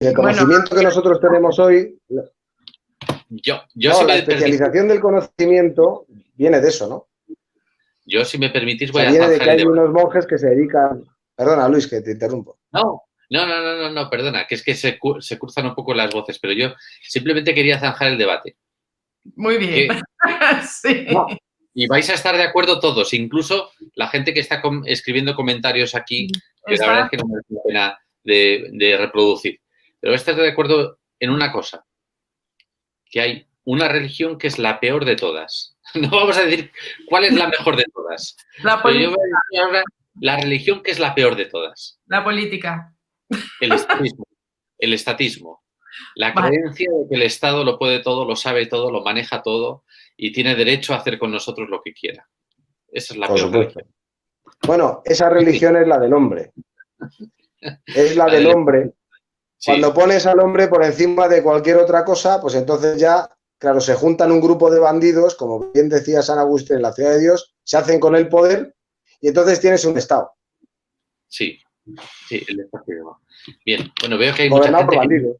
El conocimiento que nosotros tenemos hoy, yo la especialización del conocimiento viene de eso, ¿no? Yo, si me permitís, voy a viene de zanjar que el hay debate. unos monjes que se dedican... Perdona, Luis, que te interrumpo. No, perdona, que es que se cruzan un poco las voces, pero yo simplemente quería zanjar el debate. Muy bien. Sí. No, y vais a estar de acuerdo todos, incluso la gente que está escribiendo comentarios aquí, que la verdad es que no merece la pena de reproducir. Pero vais a estar de acuerdo en una cosa, que hay una religión que es la peor de todas. No vamos a decir cuál es la mejor de todas. Pero yo voy a decir ahora la religión que es la peor de todas. La política. El estatismo. El estatismo. La creencia de que el Estado lo puede todo, lo sabe todo, lo maneja todo y tiene derecho a hacer con nosotros lo que quiera. Esa es la peor religión. Bueno, esa religión es la del hombre. Es la del hombre. Sí. Cuando pones al hombre por encima de cualquier otra cosa, pues entonces ya, claro, se juntan un grupo de bandidos, como bien decía San Agustín en la Ciudad de Dios, se hacen con el poder y entonces tienes un Estado. Sí, el estatismo. Bien, bueno, veo que hay mucha gente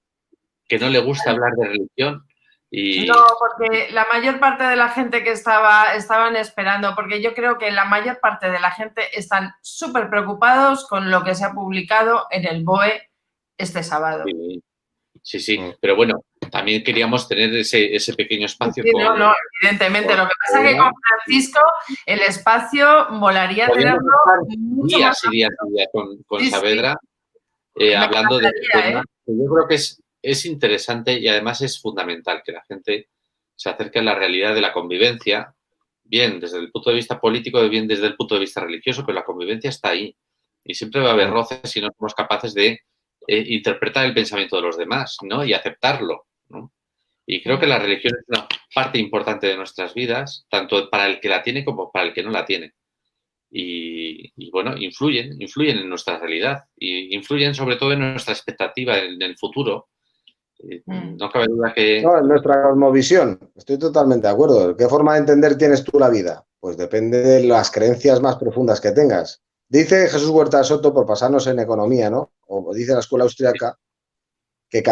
que no le gusta hablar de religión. Y... No, porque la mayor parte de la gente que estaban esperando, porque yo creo que la mayor parte de la gente están súper preocupados con lo que se ha publicado en el BOE este sábado. Sí, pero bueno, también queríamos tener ese pequeño espacio. Sí, no, evidentemente. Lo que pasa es que con Francisco el espacio molaría tenerlo mucho días más y días con Saavedra, hablando de temas que yo creo que es interesante y además es fundamental que la gente se acerque a la realidad de la convivencia, bien desde el punto de vista político, bien desde el punto de vista religioso, pero la convivencia está ahí y siempre va a haber roces si no somos capaces de interpretar el pensamiento de los demás, ¿no? Y aceptarlo, ¿no? Y creo que la religión es una parte importante de nuestras vidas, tanto para el que la tiene como para el que no la tiene. Y bueno, influyen en nuestra realidad y influyen sobre todo en nuestra expectativa en el futuro. No cabe duda que... No, en nuestra cosmovisión, estoy totalmente de acuerdo. ¿Qué forma de entender tienes tú la vida? Pues depende de las creencias más profundas que tengas. Dice Jesús Huerta Soto, por pasarnos en economía, ¿no? O dice la escuela austríaca, que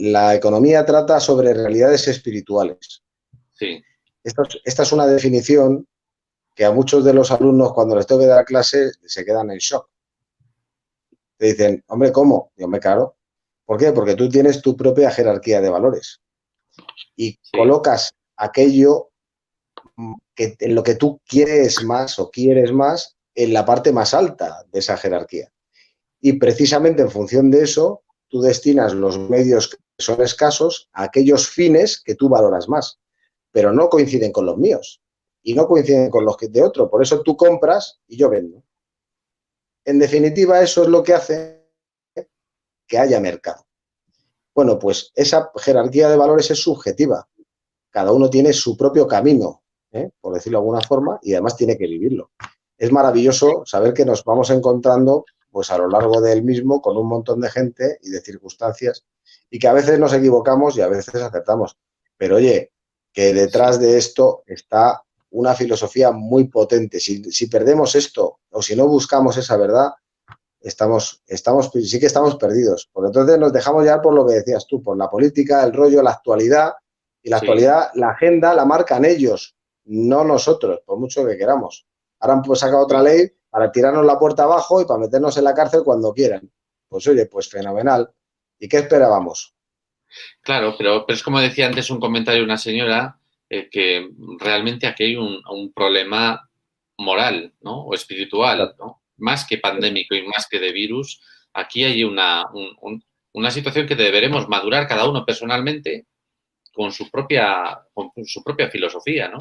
la economía trata sobre realidades espirituales. Sí. Esta es una definición que a muchos de los alumnos, cuando les toque dar clase, se quedan en shock. Te dicen, hombre, ¿cómo? Yo me claro. ¿Por qué? Porque tú tienes tu propia jerarquía de valores y colocas aquello que en lo que tú quieres más en la parte más alta de esa jerarquía. Y precisamente en función de eso, tú destinas los medios que son escasos a aquellos fines que tú valoras más, pero no coinciden con los míos y no coinciden con los de otro. Por eso tú compras y yo vendo. En definitiva, eso es lo que hace que haya mercado. Bueno, pues esa jerarquía de valores es subjetiva. Cada uno tiene su propio camino, por decirlo de alguna forma, y además tiene que vivirlo. Es maravilloso saber que nos vamos encontrando pues a lo largo del mismo con un montón de gente y de circunstancias y que a veces nos equivocamos y a veces acertamos. Pero oye, que detrás de esto está una filosofía muy potente. Si perdemos esto o si no buscamos esa verdad, sí que estamos perdidos. Porque entonces nos dejamos llevar por lo que decías tú, por la política, el rollo, la actualidad. Y la actualidad, la agenda la marcan ellos, no nosotros, por mucho que queramos. Ahora han sacado otra ley para tirarnos la puerta abajo y para meternos en la cárcel cuando quieran. Pues oye, pues fenomenal. ¿Y qué esperábamos? Claro, pero es como decía antes un comentario de una señora, que realmente aquí hay un problema moral, ¿no? O espiritual, ¿no? Más que pandémico y más que de virus, aquí hay una situación que deberemos madurar cada uno personalmente con su propia filosofía, ¿no?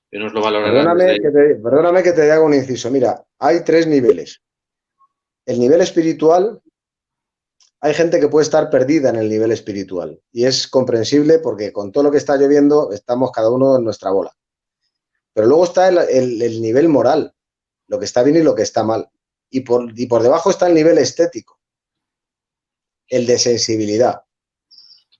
Y nos lo valorarán Perdóname que te haga un inciso. Mira, hay 3 niveles. El nivel espiritual, hay gente que puede estar perdida en el nivel espiritual y es comprensible porque con todo lo que está lloviendo estamos cada uno en nuestra bola. Pero luego está el nivel moral, lo que está bien y lo que está mal. Y por debajo está el nivel estético, el de sensibilidad.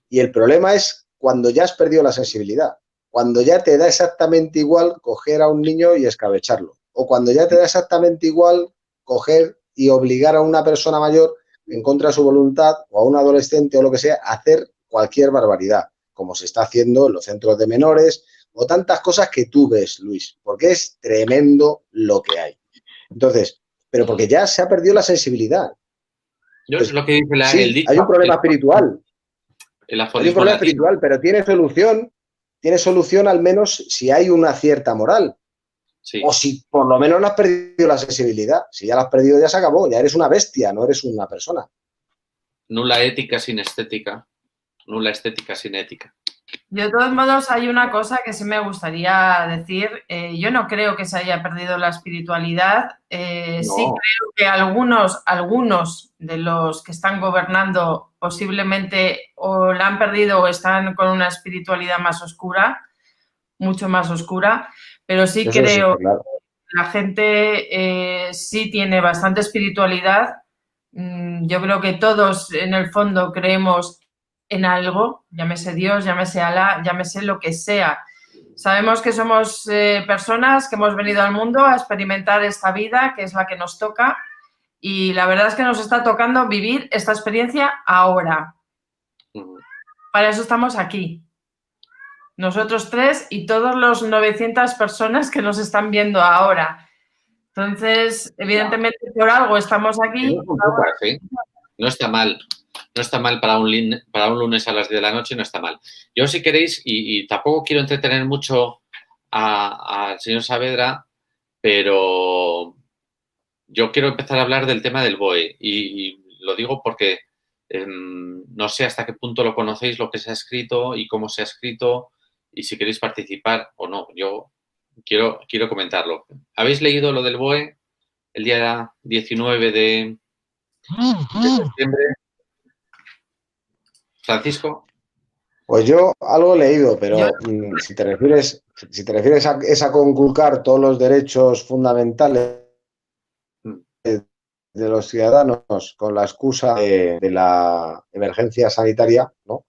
Y el problema es cuando ya has perdido la sensibilidad, cuando ya te da exactamente igual coger a un niño y escabecharlo, o cuando ya te da exactamente igual coger y obligar a una persona mayor en contra de su voluntad, o a un adolescente o lo que sea, hacer cualquier barbaridad, como se está haciendo en los centros de menores, o tantas cosas que tú ves, Luis, porque es tremendo lo que hay. Entonces, pero porque ya se ha perdido la sensibilidad. Es lo que dice sí, el dicho. Hay un problema espiritual. Hay un problema espiritual, pero tiene solución al menos si hay una cierta moral. Sí. O si por lo menos no has perdido la sensibilidad. Si ya la has perdido, ya se acabó. Ya eres una bestia, no eres una persona. Nula ética sin estética. Nula estética sin ética. De todos modos, hay una cosa que sí me gustaría decir. Yo no creo que se haya perdido la espiritualidad. No. Sí creo que algunos de los que están gobernando posiblemente o la han perdido o están con una espiritualidad más oscura, mucho más oscura, pero sí eso creo sí, claro. Que la gente sí tiene bastante espiritualidad. Yo creo que todos en el fondo creemos en algo, llámese Dios, llámese Alá, llámese lo que sea. Sabemos que somos personas que hemos venido al mundo a experimentar esta vida, que es la que nos toca, y la verdad es que nos está tocando vivir esta experiencia ahora. Para eso estamos aquí. Nosotros tres y todos los 900 personas que nos están viendo ahora. Entonces, evidentemente, por algo estamos aquí. No está mal. No está mal para un lunes a las 10 de la noche, no está mal. Yo, si queréis, y tampoco quiero entretener mucho al señor Saavedra, pero yo quiero empezar a hablar del tema del BOE. Y lo digo porque no sé hasta qué punto lo conocéis, lo que se ha escrito y cómo se ha escrito, y si queréis participar o no. Yo quiero comentarlo. ¿Habéis leído lo del BOE el día 19 de septiembre? Francisco. Pues yo algo he leído, pero si te refieres a conculcar todos los derechos fundamentales de los ciudadanos con la excusa de la emergencia sanitaria, ¿no?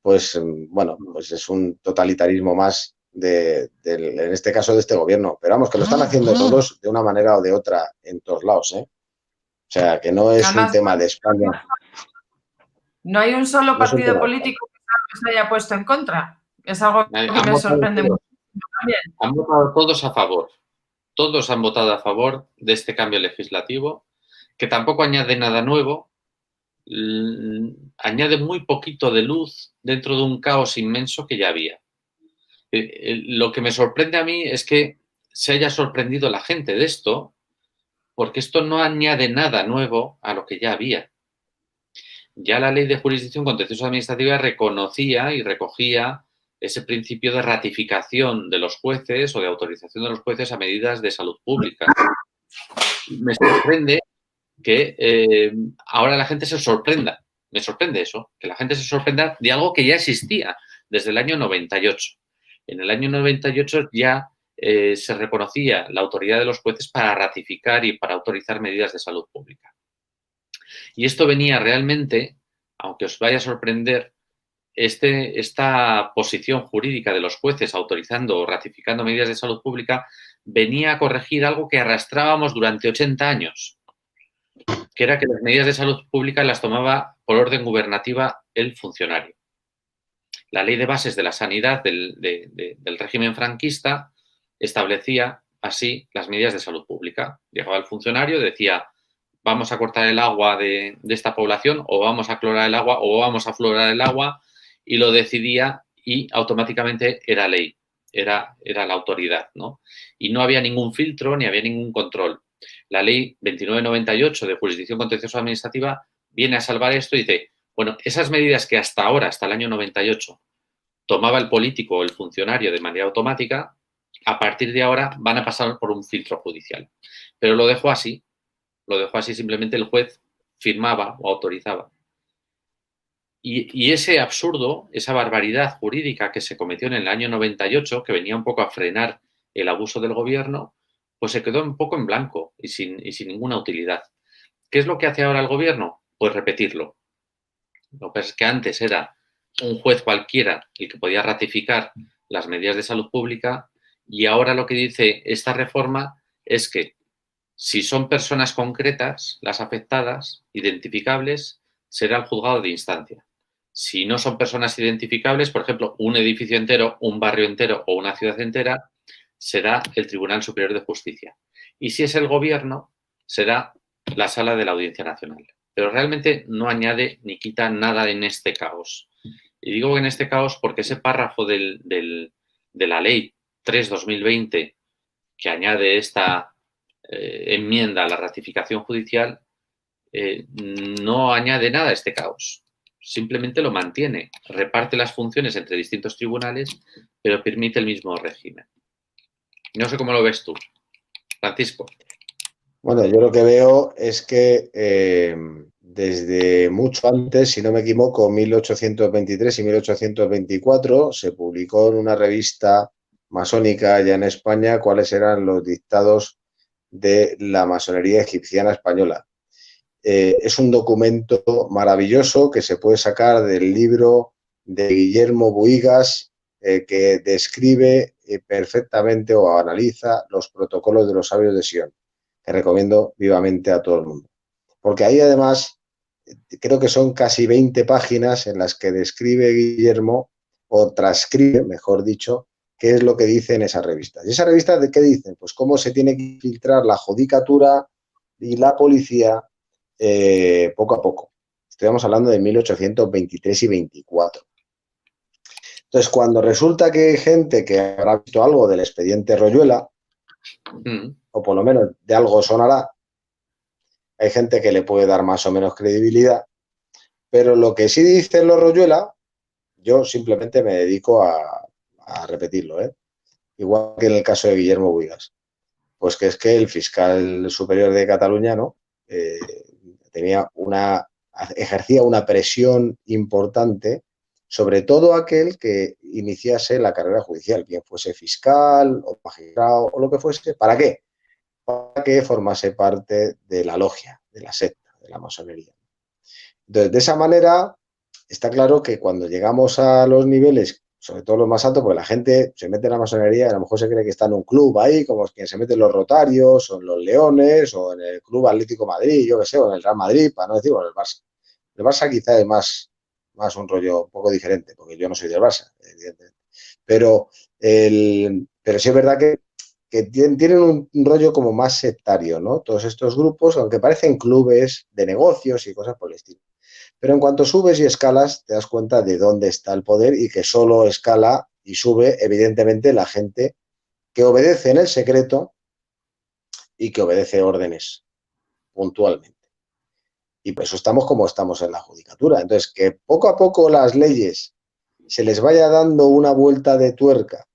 Pues bueno, pues es un totalitarismo más en este caso de este gobierno. Pero vamos, que lo están haciendo todos de una manera o de otra en todos lados, ¿eh? O sea, que no es un tema de España. No hay un solo partido político que se haya puesto en contra. Es algo que me sorprende mucho también. Han votado todos a favor. Todos han votado a favor de este cambio legislativo, que tampoco añade nada nuevo, añade muy poquito de luz dentro de un caos inmenso que ya había. Lo que me sorprende a mí es que se haya sorprendido la gente de esto, porque esto no añade nada nuevo a lo que ya había. Ya la Ley de Jurisdicción Contenciosa Administrativa reconocía y recogía ese principio de ratificación de los jueces o de autorización de los jueces a medidas de salud pública. Me sorprende que ahora la gente se sorprenda. Me sorprende eso, que la gente se sorprenda de algo que ya existía desde el año 98. En el año 98 ya se reconocía la autoridad de los jueces para ratificar y para autorizar medidas de salud pública. Y esto venía realmente, aunque os vaya a sorprender, esta posición jurídica de los jueces autorizando o ratificando medidas de salud pública venía a corregir algo que arrastrábamos durante 80 años, que era que las medidas de salud pública las tomaba por orden gubernativa el funcionario. La Ley de Bases de la Sanidad del régimen franquista establecía así las medidas de salud pública. Llegaba el funcionario, decía: vamos a cortar el agua de esta población, o vamos a clorar el agua, o vamos a fluorar el agua, y lo decidía y automáticamente era ley, era la autoridad, ¿no? Y no había ningún filtro ni había ningún control. La Ley 2998 de Jurisdicción Contenciosa Administrativa viene a salvar esto y dice: bueno, esas medidas que hasta ahora, hasta el año 98, tomaba el político o el funcionario de manera automática, a partir de ahora van a pasar por un filtro judicial. Pero lo dejó así. Lo dejó así, simplemente el juez firmaba o autorizaba. Y ese absurdo, esa barbaridad jurídica que se cometió en el año 98, que venía un poco a frenar el abuso del gobierno, pues se quedó un poco en blanco y sin ninguna utilidad. ¿Qué es lo que hace ahora el gobierno? Pues repetirlo. Lo que es que antes era un juez cualquiera el que podía ratificar las medidas de salud pública, y ahora lo que dice esta reforma es que Si son personas concretas, las afectadas, identificables, será el juzgado de instancia. Si no son personas identificables, por ejemplo, un edificio entero, un barrio entero o una ciudad entera, será el Tribunal Superior de Justicia. Y si es el gobierno, será la Sala de la Audiencia Nacional. Pero realmente no añade ni quita nada en este caos. Y digo en este caos porque ese párrafo de la Ley 3/2020 que añade esta enmienda a la ratificación judicial no añade nada a este caos. Simplemente lo mantiene, reparte las funciones entre distintos tribunales, pero permite el mismo régimen. No sé cómo lo ves tú, Francisco. Bueno, yo lo que veo es que desde mucho antes, si no me equivoco, 1823 y 1824, se publicó en una revista masónica ya en España cuáles eran los dictados de la masonería egipciana española. Es un documento maravilloso que se puede sacar del libro de Guillermo Buigas, que describe perfectamente o analiza los protocolos de los sabios de Sion, que recomiendo vivamente a todo el mundo. Porque ahí además creo que son casi 20 páginas en las que describe Guillermo, o transcribe, mejor dicho, qué es lo que dice en esas revistas. ¿Y esas revistas de qué dicen? Pues cómo se tiene que filtrar la judicatura y la policía poco a poco. Estamos hablando de 1823 y 24. Entonces, cuando resulta que hay gente que habrá visto algo del expediente Royuela, o por lo menos de algo sonará, hay gente que le puede dar más o menos credibilidad, pero lo que sí dicen los Royuela, yo simplemente me dedico a repetirlo, igual que en el caso de Guillermo Buigas. Pues que es que el fiscal superior de Cataluña, ¿no? Ejercía una presión importante sobre todo aquel que iniciase la carrera judicial, bien fuese fiscal o magistrado o lo que fuese. ¿Para qué? Para que formase parte de la logia, de la secta, de la masonería. Entonces, de esa manera, está claro que cuando llegamos a los niveles, sobre todo los más altos, porque la gente se mete en la masonería y a lo mejor se cree que está en un club ahí, como quien se mete en los Rotarios, o en los Leones, o en el Club Atlético Madrid, yo qué sé, o en el Real Madrid, para no decir, o en el Barça. El Barça quizá es más un rollo un poco diferente, porque yo no soy del Barça, evidentemente. Pero sí es verdad que tienen un rollo como más sectario, ¿no? Todos estos grupos, aunque parecen clubes de negocios y cosas por el estilo. Pero en cuanto subes y escalas, te das cuenta de dónde está el poder y que solo escala y sube, evidentemente, la gente que obedece en el secreto y que obedece órdenes puntualmente. Y por eso estamos como estamos en la judicatura. Entonces, que poco a poco las leyes se les vaya dando una vuelta de tuerca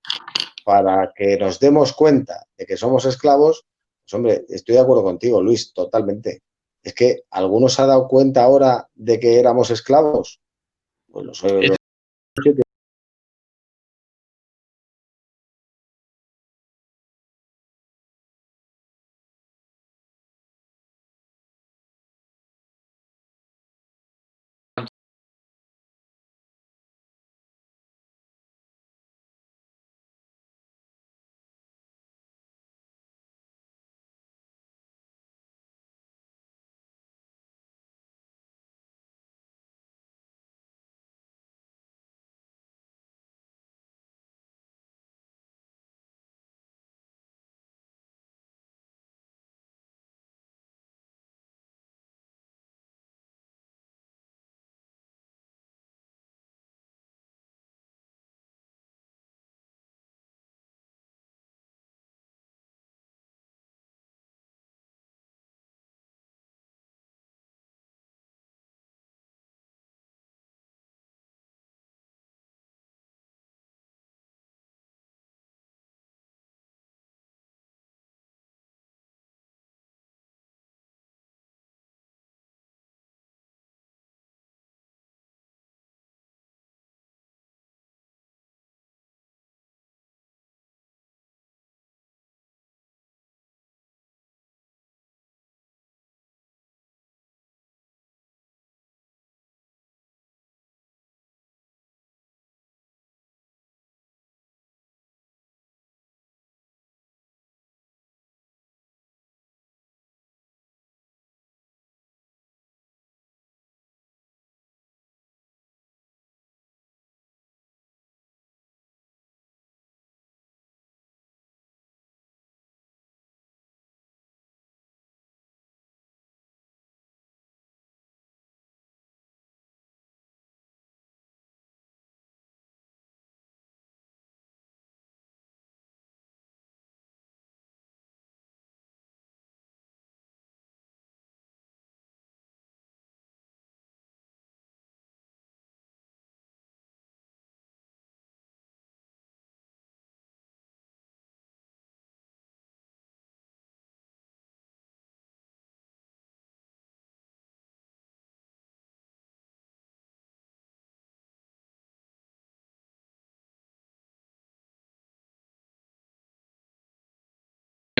para que nos demos cuenta de que somos esclavos, pues hombre, estoy de acuerdo contigo, Luis, totalmente. Es que ¿algunos se ha dado cuenta ahora de que éramos esclavos? Pues los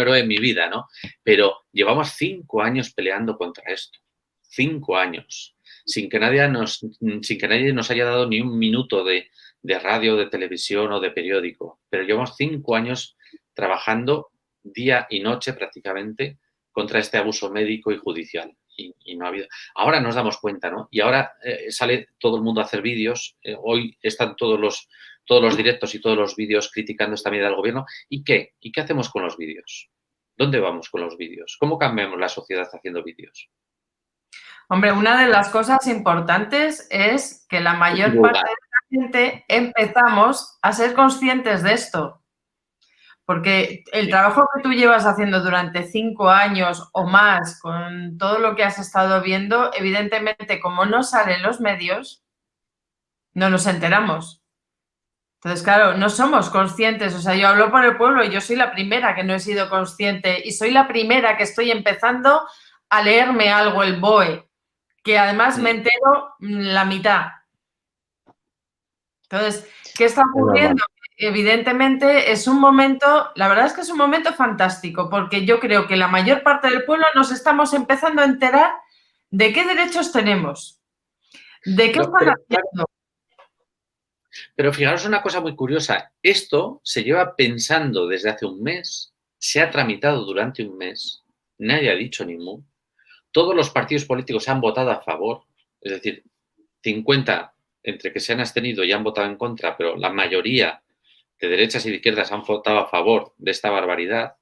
héroe en mi vida, ¿no? Pero llevamos 5 años peleando contra esto. 5 años. Sin que nadie nos haya dado ni un minuto de radio, de televisión o de periódico. Pero llevamos 5 años trabajando día y noche prácticamente contra este abuso médico y judicial. Y no ha habido. Ahora nos damos cuenta, ¿no? Y ahora sale todo el mundo a hacer vídeos. Hoy están todos los directos y todos los vídeos criticando esta medida del gobierno. ¿Y qué? ¿Y qué hacemos con los vídeos? ¿Dónde vamos con los vídeos? ¿Cómo cambiamos la sociedad haciendo vídeos? Hombre, una de las cosas importantes es que la mayor parte de la gente empezamos a ser conscientes de esto. Porque el trabajo que tú llevas haciendo durante 5 años o más con todo lo que has estado viendo, evidentemente, como no salen los medios, no nos enteramos. Entonces, claro, no somos conscientes. O sea, yo hablo por el pueblo y yo soy la primera que no he sido consciente y soy la primera que estoy empezando a leerme algo el BOE, que además me entero la mitad. Entonces, ¿qué está ocurriendo? Evidentemente es un momento, la verdad es que es un momento fantástico, porque yo creo que la mayor parte del pueblo nos estamos empezando a enterar de qué derechos tenemos, de qué están haciendo. Pero fijaros una cosa muy curiosa, esto se lleva pensando desde hace un mes, se ha tramitado durante un mes, nadie ha dicho ni mu, todos los partidos políticos han votado a favor, es decir, 50 entre que se han abstenido y han votado en contra, pero la mayoría de derechas y de izquierdas han votado a favor de esta barbaridad.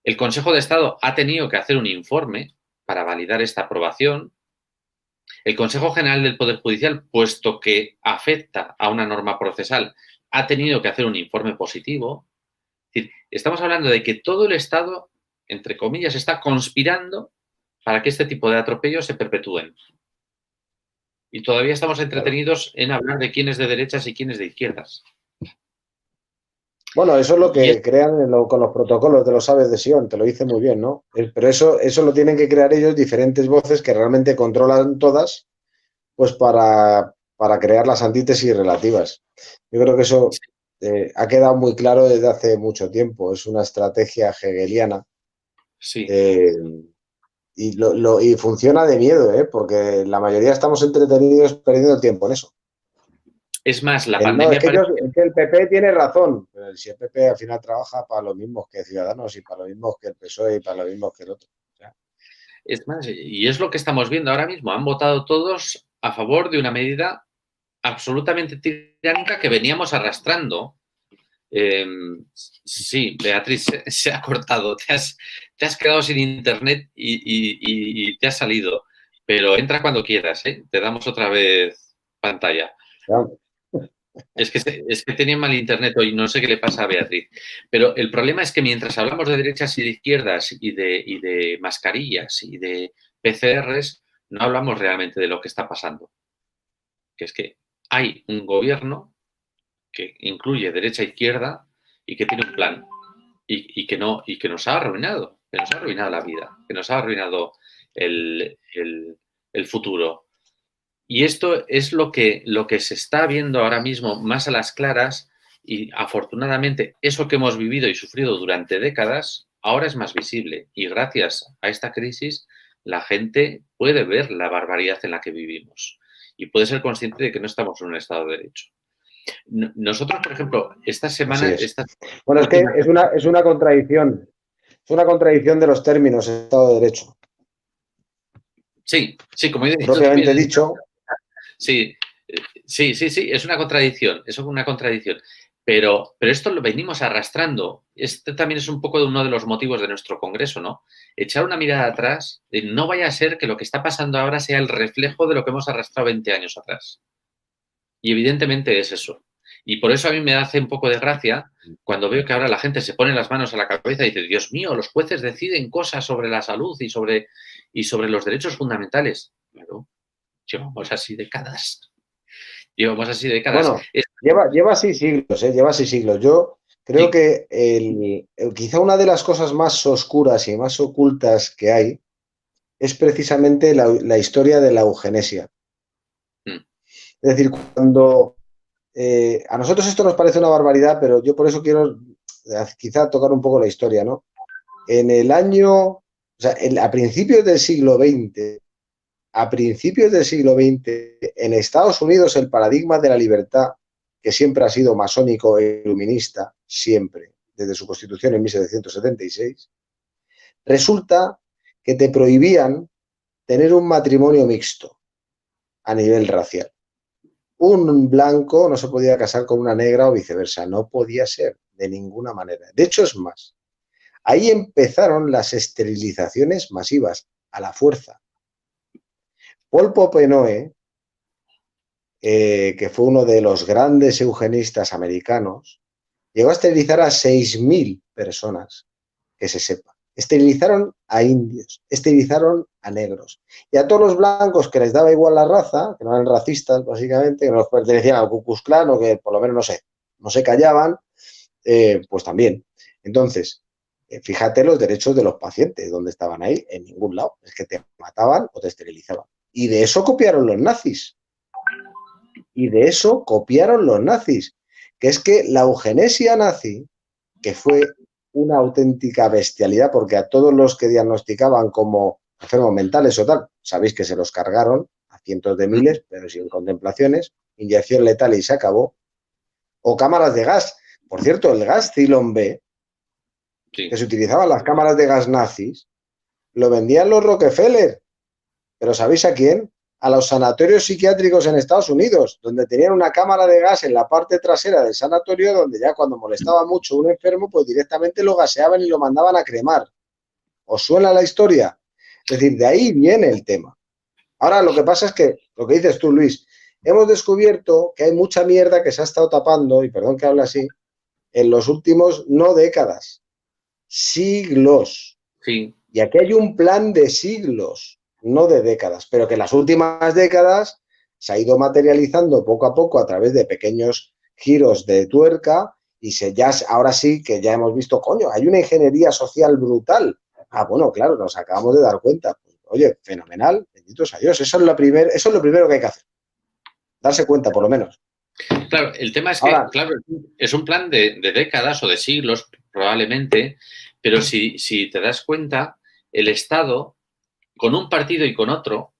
El Consejo de Estado ha tenido que hacer un informe para validar esta aprobación. El Consejo General del Poder Judicial, puesto que afecta a una norma procesal, ha tenido que hacer un informe positivo. Es decir, estamos hablando de que todo el Estado, entre comillas, está conspirando para que este tipo de atropellos se perpetúen. Y todavía estamos entretenidos en hablar de quién es de derechas y quién es de izquierdas. Bueno, eso es lo que crean con los protocolos de los aves de Sion, te lo dice muy bien, ¿no? Pero eso lo tienen que crear ellos, diferentes voces que realmente controlan todas, pues para crear las antítesis relativas. Yo creo que eso ha quedado muy claro desde hace mucho tiempo, es una estrategia hegeliana. Sí. Y funciona de miedo, porque la mayoría estamos entretenidos perdiendo el tiempo en eso. Es más, la pandemia... No, es que el PP tiene razón. Pero si el PP al final trabaja para los mismos que Ciudadanos y para los mismos que el PSOE y para los mismos que el otro. O sea. Es más, y es lo que estamos viendo ahora mismo. Han votado todos a favor de una medida absolutamente tiránica que veníamos arrastrando. Sí, Beatriz, se ha cortado. Te has quedado sin internet y te has salido. Pero entra cuando quieras, ¿eh? Te damos otra vez pantalla. Claro. Es que tenía mal internet hoy, no sé qué le pasa a Beatriz. Pero el problema es que mientras hablamos de derechas y de izquierdas y de mascarillas y de PCRs, no hablamos realmente de lo que está pasando. Que es que hay un gobierno que incluye derecha e izquierda y que tiene un plan y que nos ha arruinado, la vida, que nos ha arruinado el futuro. Y esto es lo que se está viendo ahora mismo más a las claras y afortunadamente eso que hemos vivido y sufrido durante décadas ahora es más visible y gracias a esta crisis la gente puede ver la barbaridad en la que vivimos y puede ser consciente de que no estamos en un Estado de Derecho. Nosotros, por ejemplo, esta semana... Bueno, es que es una contradicción. Es una contradicción de los términos Estado de Derecho. Sí, como he dicho. Propiamente dicho. Sí, es una contradicción, Pero esto lo venimos arrastrando. Este también es un poco uno de los motivos de nuestro congreso, ¿no? Echar una mirada atrás, no vaya a ser que lo que está pasando ahora sea el reflejo de lo que hemos arrastrado 20 años atrás. Y evidentemente es eso. Y por eso a mí me hace un poco de gracia cuando veo que ahora la gente se pone las manos a la cabeza y dice, Dios mío, los jueces deciden cosas sobre la salud y sobre los derechos fundamentales. Claro, llevamos así décadas. Bueno, lleva 6 siglos, lleva 6 siglos. Yo creo que quizá una de las cosas más oscuras y más ocultas que hay es precisamente la historia de la eugenesia. Es decir, cuando a nosotros esto nos parece una barbaridad, pero yo por eso quiero quizá tocar un poco la historia, ¿no? en el año, o sea, a principios del siglo XX, en Estados Unidos el paradigma de la libertad, que siempre ha sido masónico e iluminista, siempre, desde su constitución en 1776, resulta que te prohibían tener un matrimonio mixto a nivel racial. Un blanco no se podía casar con una negra o viceversa, no podía ser de ninguna manera. De hecho, es más, ahí empezaron las esterilizaciones masivas, a la fuerza. Paul Popenoe, que fue uno de los grandes eugenistas americanos, llegó a esterilizar a 6.000 personas, que se sepa. Esterilizaron a indios, esterilizaron a negros. Y a todos los blancos que les daba igual la raza, que no eran racistas básicamente, que no pertenecían al Ku Klux Klan o que por lo menos no se callaban, pues también. Entonces, fíjate los derechos de los pacientes, ¿dónde estaban ahí? En ningún lado. Es que te mataban o te esterilizaban. Y de eso copiaron los nazis. Que es que la eugenesia nazi, que fue una auténtica bestialidad, porque a todos los que diagnosticaban como enfermos mentales o tal, sabéis que se los cargaron a cientos de miles, pero sin contemplaciones, inyección letal y se acabó, o cámaras de gas. Por cierto, el gas Cylon B, sí, que se utilizaban las cámaras de gas nazis, lo vendían los Rockefeller, pero ¿sabéis a quién? A los sanatorios psiquiátricos en Estados Unidos, donde tenían una cámara de gas en la parte trasera del sanatorio, donde ya cuando molestaba mucho un enfermo, pues directamente lo gaseaban y lo mandaban a cremar. ¿Os suena la historia? Es decir, de ahí viene el tema. Ahora, lo que pasa es que, lo que dices tú, Luis, hemos descubierto que hay mucha mierda que se ha estado tapando, y perdón que hable así, en los últimos, no décadas, siglos. Sí. Y aquí hay un plan de siglos, no de décadas, pero que en las últimas décadas se ha ido materializando poco a poco a través de pequeños giros de tuerca y ahora sí que ya hemos visto, coño, hay una ingeniería social brutal. Ah, bueno, claro, nos acabamos de dar cuenta. Oye, fenomenal, bendito sea Dios. Eso es lo primero que hay que hacer. Darse cuenta, por lo menos. Claro, el tema es que, ahora, claro, es un plan de décadas o de siglos, probablemente, pero si te das cuenta, el Estado, con un partido y con otro,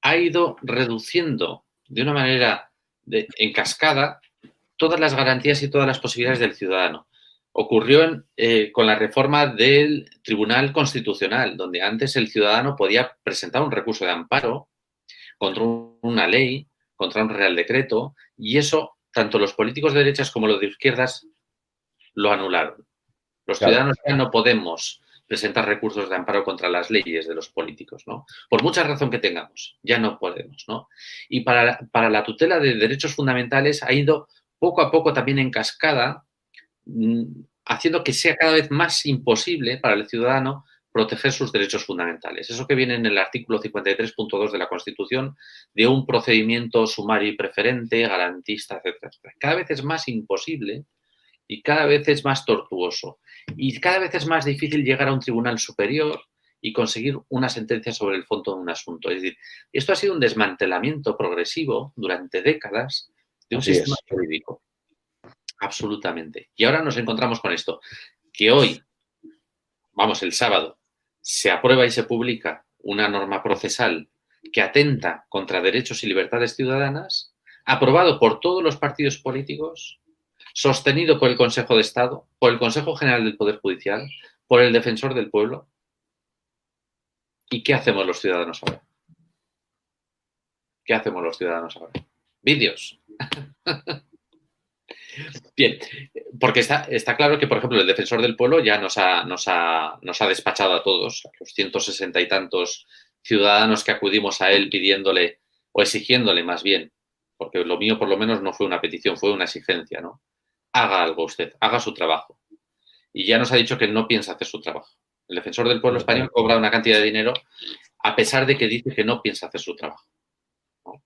ha ido reduciendo de una manera en cascada todas las garantías y todas las posibilidades del ciudadano. Ocurrió con la reforma del Tribunal Constitucional, donde antes el ciudadano podía presentar un recurso de amparo contra una ley, contra un real decreto, y eso, tanto los políticos de derechas como los de izquierdas, lo anularon. Los ciudadanos ya no podemos presentar recursos de amparo contra las leyes de los políticos, ¿no? Por mucha razón que tengamos, ya no podemos, ¿no? Y para la tutela de derechos fundamentales ha ido poco a poco también en cascada, haciendo que sea cada vez más imposible para el ciudadano proteger sus derechos fundamentales. Eso que viene en el artículo 53.2 de la Constitución, de un procedimiento sumario y preferente, garantista, etcétera, etcétera. Cada vez es más imposible y cada vez es más tortuoso. Y cada vez es más difícil llegar a un tribunal superior y conseguir una sentencia sobre el fondo de un asunto. Es decir, esto ha sido un desmantelamiento progresivo durante décadas de un sistema jurídico. Absolutamente. Y ahora nos encontramos con esto, que hoy, vamos, el sábado, se aprueba y se publica una norma procesal que atenta contra derechos y libertades ciudadanas, aprobado por todos los partidos políticos, sostenido por el Consejo de Estado, por el Consejo General del Poder Judicial, por el Defensor del Pueblo. ¿Y qué hacemos los ciudadanos ahora? ¿Qué hacemos los ciudadanos ahora? Vídeos. Bien, porque está claro que, por ejemplo, el Defensor del Pueblo ya nos ha despachado a todos, a los 160 y tantos ciudadanos que acudimos a él pidiéndole, o exigiéndole más bien, porque lo mío por lo menos no fue una petición, fue una exigencia, ¿no? Haga algo usted, haga su trabajo. Y ya nos ha dicho que no piensa hacer su trabajo. El Defensor del Pueblo español cobra una cantidad de dinero a pesar de que dice que no piensa hacer su trabajo, ¿no?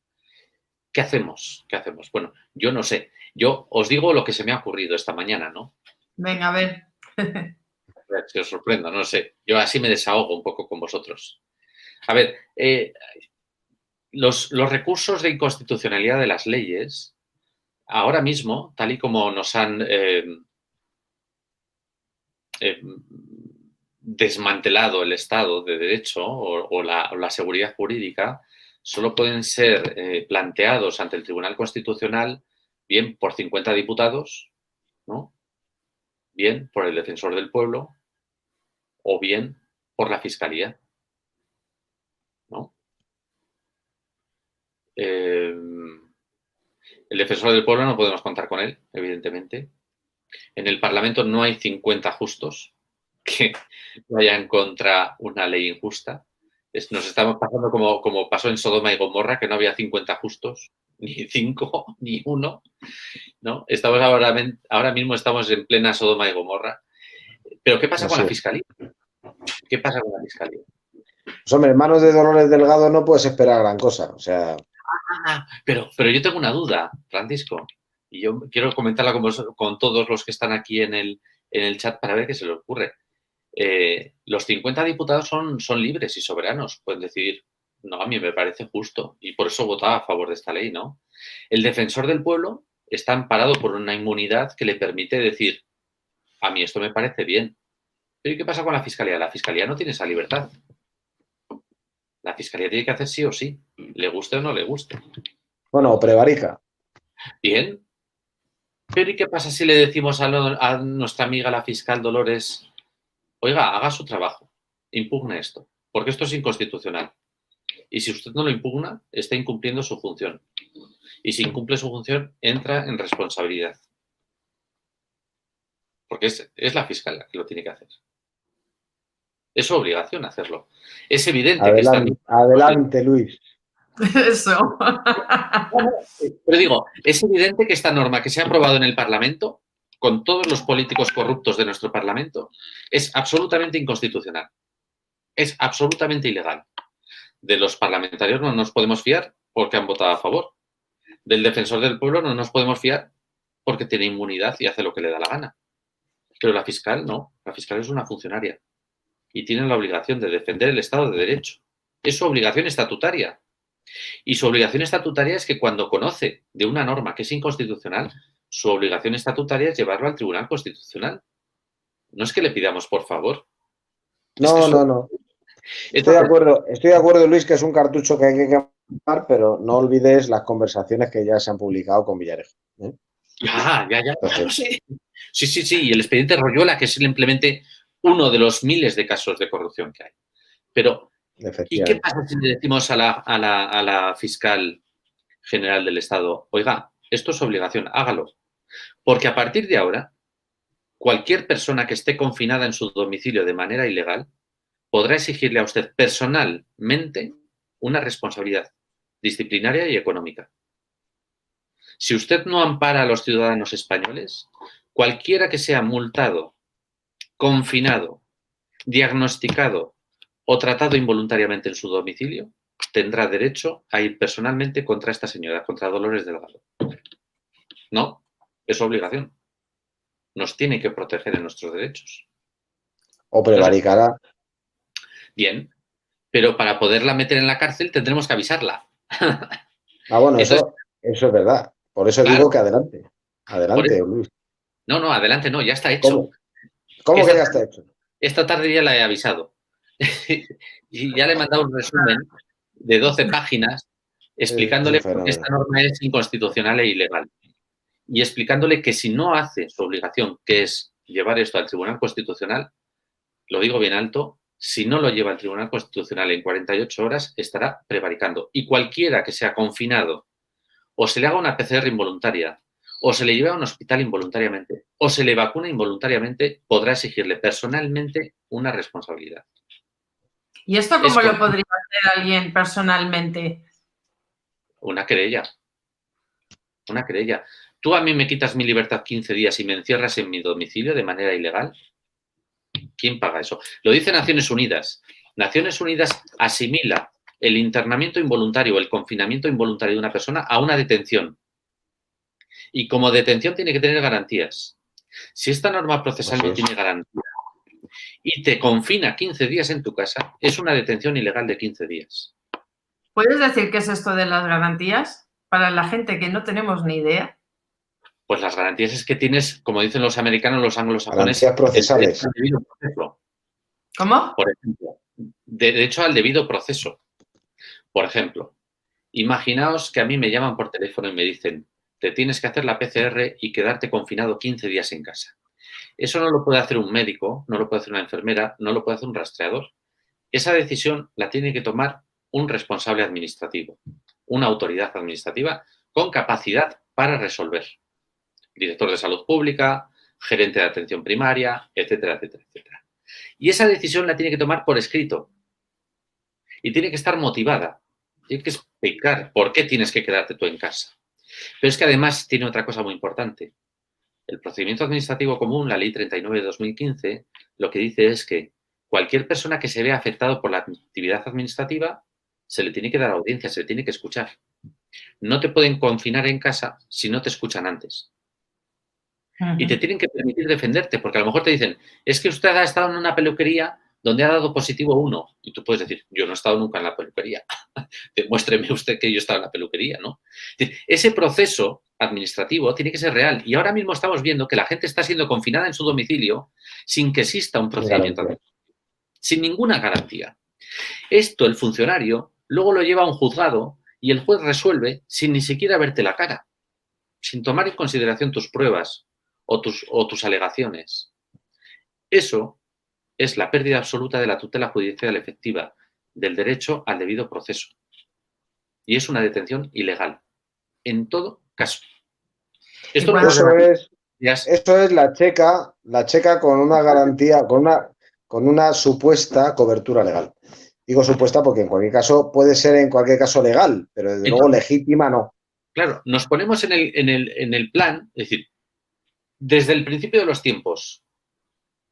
¿Qué hacemos? ¿Qué hacemos? Bueno, yo no sé. Yo os digo lo que se me ha ocurrido esta mañana, ¿no? Venga, a ver. A ver si os sorprendo, no sé. Yo así me desahogo un poco con vosotros. A ver, los recursos de inconstitucionalidad de las leyes, ahora mismo, tal y como nos han desmantelado el Estado de Derecho o la seguridad jurídica, solo pueden ser planteados ante el Tribunal Constitucional bien por 50 diputados, ¿no? Bien por el Defensor del Pueblo o bien por la Fiscalía, ¿no? El Defensor del Pueblo no podemos contar con él, evidentemente. En el Parlamento no hay 50 justos que vayan contra una ley injusta. Nos estamos pasando como pasó en Sodoma y Gomorra, que no había 50 justos, ni 5, ni 1, ¿no? Estamos ahora mismo estamos en plena Sodoma y Gomorra. Pero ¿qué pasa con la Fiscalía? ¿Qué pasa con la Fiscalía? Pues hombre, en manos de Dolores Delgado no puedes esperar gran cosa, o sea... Pero yo tengo una duda, Francisco, y yo quiero comentarla con todos los que están aquí en el chat para ver qué se les ocurre. Los 50 diputados son libres y soberanos, pueden decidir, no, a mí me parece justo, y por eso votaba a favor de esta ley, ¿no? El Defensor del Pueblo está amparado por una inmunidad que le permite decir, a mí esto me parece bien. Pero ¿y qué pasa con la Fiscalía? La Fiscalía no tiene esa libertad. La Fiscalía tiene que hacer sí o sí, le guste o no le guste. Bueno, prevarica. Bien. Pero ¿y qué pasa si le decimos a nuestra amiga la fiscal Dolores, oiga, haga su trabajo, impugne esto, porque esto es inconstitucional? Y si usted no lo impugna, está incumpliendo su función. Y si incumple su función, entra en responsabilidad. Porque es la fiscal la que lo tiene que hacer. Es su obligación hacerlo. Es evidente que está... Adelante, Luis. Eso. Pero digo, es evidente que esta norma que se ha aprobado en el Parlamento, con todos los políticos corruptos de nuestro Parlamento, es absolutamente inconstitucional. Es absolutamente ilegal. De los parlamentarios no nos podemos fiar porque han votado a favor. Del Defensor del Pueblo no nos podemos fiar porque tiene inmunidad y hace lo que le da la gana. Pero la fiscal no. La fiscal es una funcionaria y tiene la obligación de defender el Estado de Derecho. Es su obligación estatutaria. Y su obligación estatutaria es que cuando conoce de una norma que es inconstitucional, su obligación estatutaria es llevarlo al Tribunal Constitucional. No es que le pidamos por favor. No. Estoy de acuerdo, Luis, que es un cartucho que hay que quemar, pero no olvides las conversaciones que ya se han publicado con Villarejo. Ya lo sé. Sí. Y el expediente Royola, que es simplemente uno de los miles de casos de corrupción que hay. Pero, ¿y qué pasa si le decimos a la fiscal general del Estado, oiga, esto es obligación, hágalo? Porque a partir de ahora, cualquier persona que esté confinada en su domicilio de manera ilegal podrá exigirle a usted personalmente una responsabilidad disciplinaria y económica. Si usted no ampara a los ciudadanos españoles, cualquiera que sea multado, confinado, diagnosticado o tratado involuntariamente en su domicilio, tendrá derecho a ir personalmente contra esta señora, contra Dolores Delgado. No, es su obligación. Nos tiene que proteger en nuestros derechos. O prevaricará. Bien, pero para poderla meter en la cárcel tendremos que avisarla. Bueno, eso es verdad. Por eso digo que adelante. Adelante, Luis. No, adelante no, ya está hecho. ¿Cómo que ya está hecho? Esta tarde ya la he avisado. Y ya le he mandado un resumen de 12 páginas explicándole por qué esta norma es inconstitucional e ilegal. Y explicándole que si no hace su obligación, que es llevar esto al Tribunal Constitucional, lo digo bien alto, si no lo lleva al Tribunal Constitucional en 48 horas, estará prevaricando. Y cualquiera que sea confinado, o se le haga una PCR involuntaria, o se le lleve a un hospital involuntariamente, o se le vacuna involuntariamente, podrá exigirle personalmente una responsabilidad. ¿Y esto cómo lo podría hacer alguien personalmente? Una querella. Una querella. ¿Tú a mí me quitas mi libertad 15 días y me encierras en mi domicilio de manera ilegal? ¿Quién paga eso? Lo dice Naciones Unidas. Naciones Unidas asimila el internamiento involuntario o el confinamiento involuntario de una persona a una detención. Y como detención tiene que tener garantías. Si esta norma procesal no tiene garantía y te confina 15 días en tu casa, es una detención ilegal de 15 días. ¿Puedes decir qué es esto de las garantías para la gente que no tenemos ni idea? Pues las garantías es que tienes, como dicen los americanos, los anglosajones, garantías procesales. ¿Cómo? Por ejemplo, derecho al debido proceso. Por ejemplo, imaginaos que a mí me llaman por teléfono y me dicen, te tienes que hacer la PCR y quedarte confinado 15 días en casa. Eso no lo puede hacer un médico, no lo puede hacer una enfermera, no lo puede hacer un rastreador. Esa decisión la tiene que tomar un responsable administrativo, una autoridad administrativa con capacidad para resolver. Director de salud pública, gerente de atención primaria, etcétera, etcétera, etcétera. Y esa decisión la tiene que tomar por escrito y tiene que estar motivada. Tiene que explicar por qué tienes que quedarte tú en casa. Pero es que además tiene otra cosa muy importante. El procedimiento administrativo común, la Ley 39 de 2015, lo que dice es que cualquier persona que se vea afectado por la actividad administrativa se le tiene que dar audiencia, se le tiene que escuchar. No te pueden confinar en casa si no te escuchan antes. Y te tienen que permitir defenderte, porque a lo mejor te dicen, es que usted ha estado en una peluquería donde ha dado positivo 1. Y tú puedes decir, yo no he estado nunca en la peluquería. Demuéstreme usted que yo he estado en la peluquería, ¿no? Es decir, ese proceso administrativo tiene que ser real. Y ahora mismo estamos viendo que la gente está siendo confinada en su domicilio sin que exista un procedimiento administrativo, sin ninguna garantía. Esto el funcionario luego lo lleva a un juzgado y el juez resuelve sin ni siquiera verte la cara, sin tomar en consideración tus pruebas o tus alegaciones. Eso es la pérdida absoluta de la tutela judicial efectiva, del derecho al debido proceso. Y es una detención ilegal, en todo caso. Esto no eso es la checa con una garantía, con una supuesta cobertura legal. Digo supuesta porque en cualquier caso puede ser en cualquier caso legal, pero desde luego legítima no. Claro, nos ponemos en el plan, es decir, desde el principio de los tiempos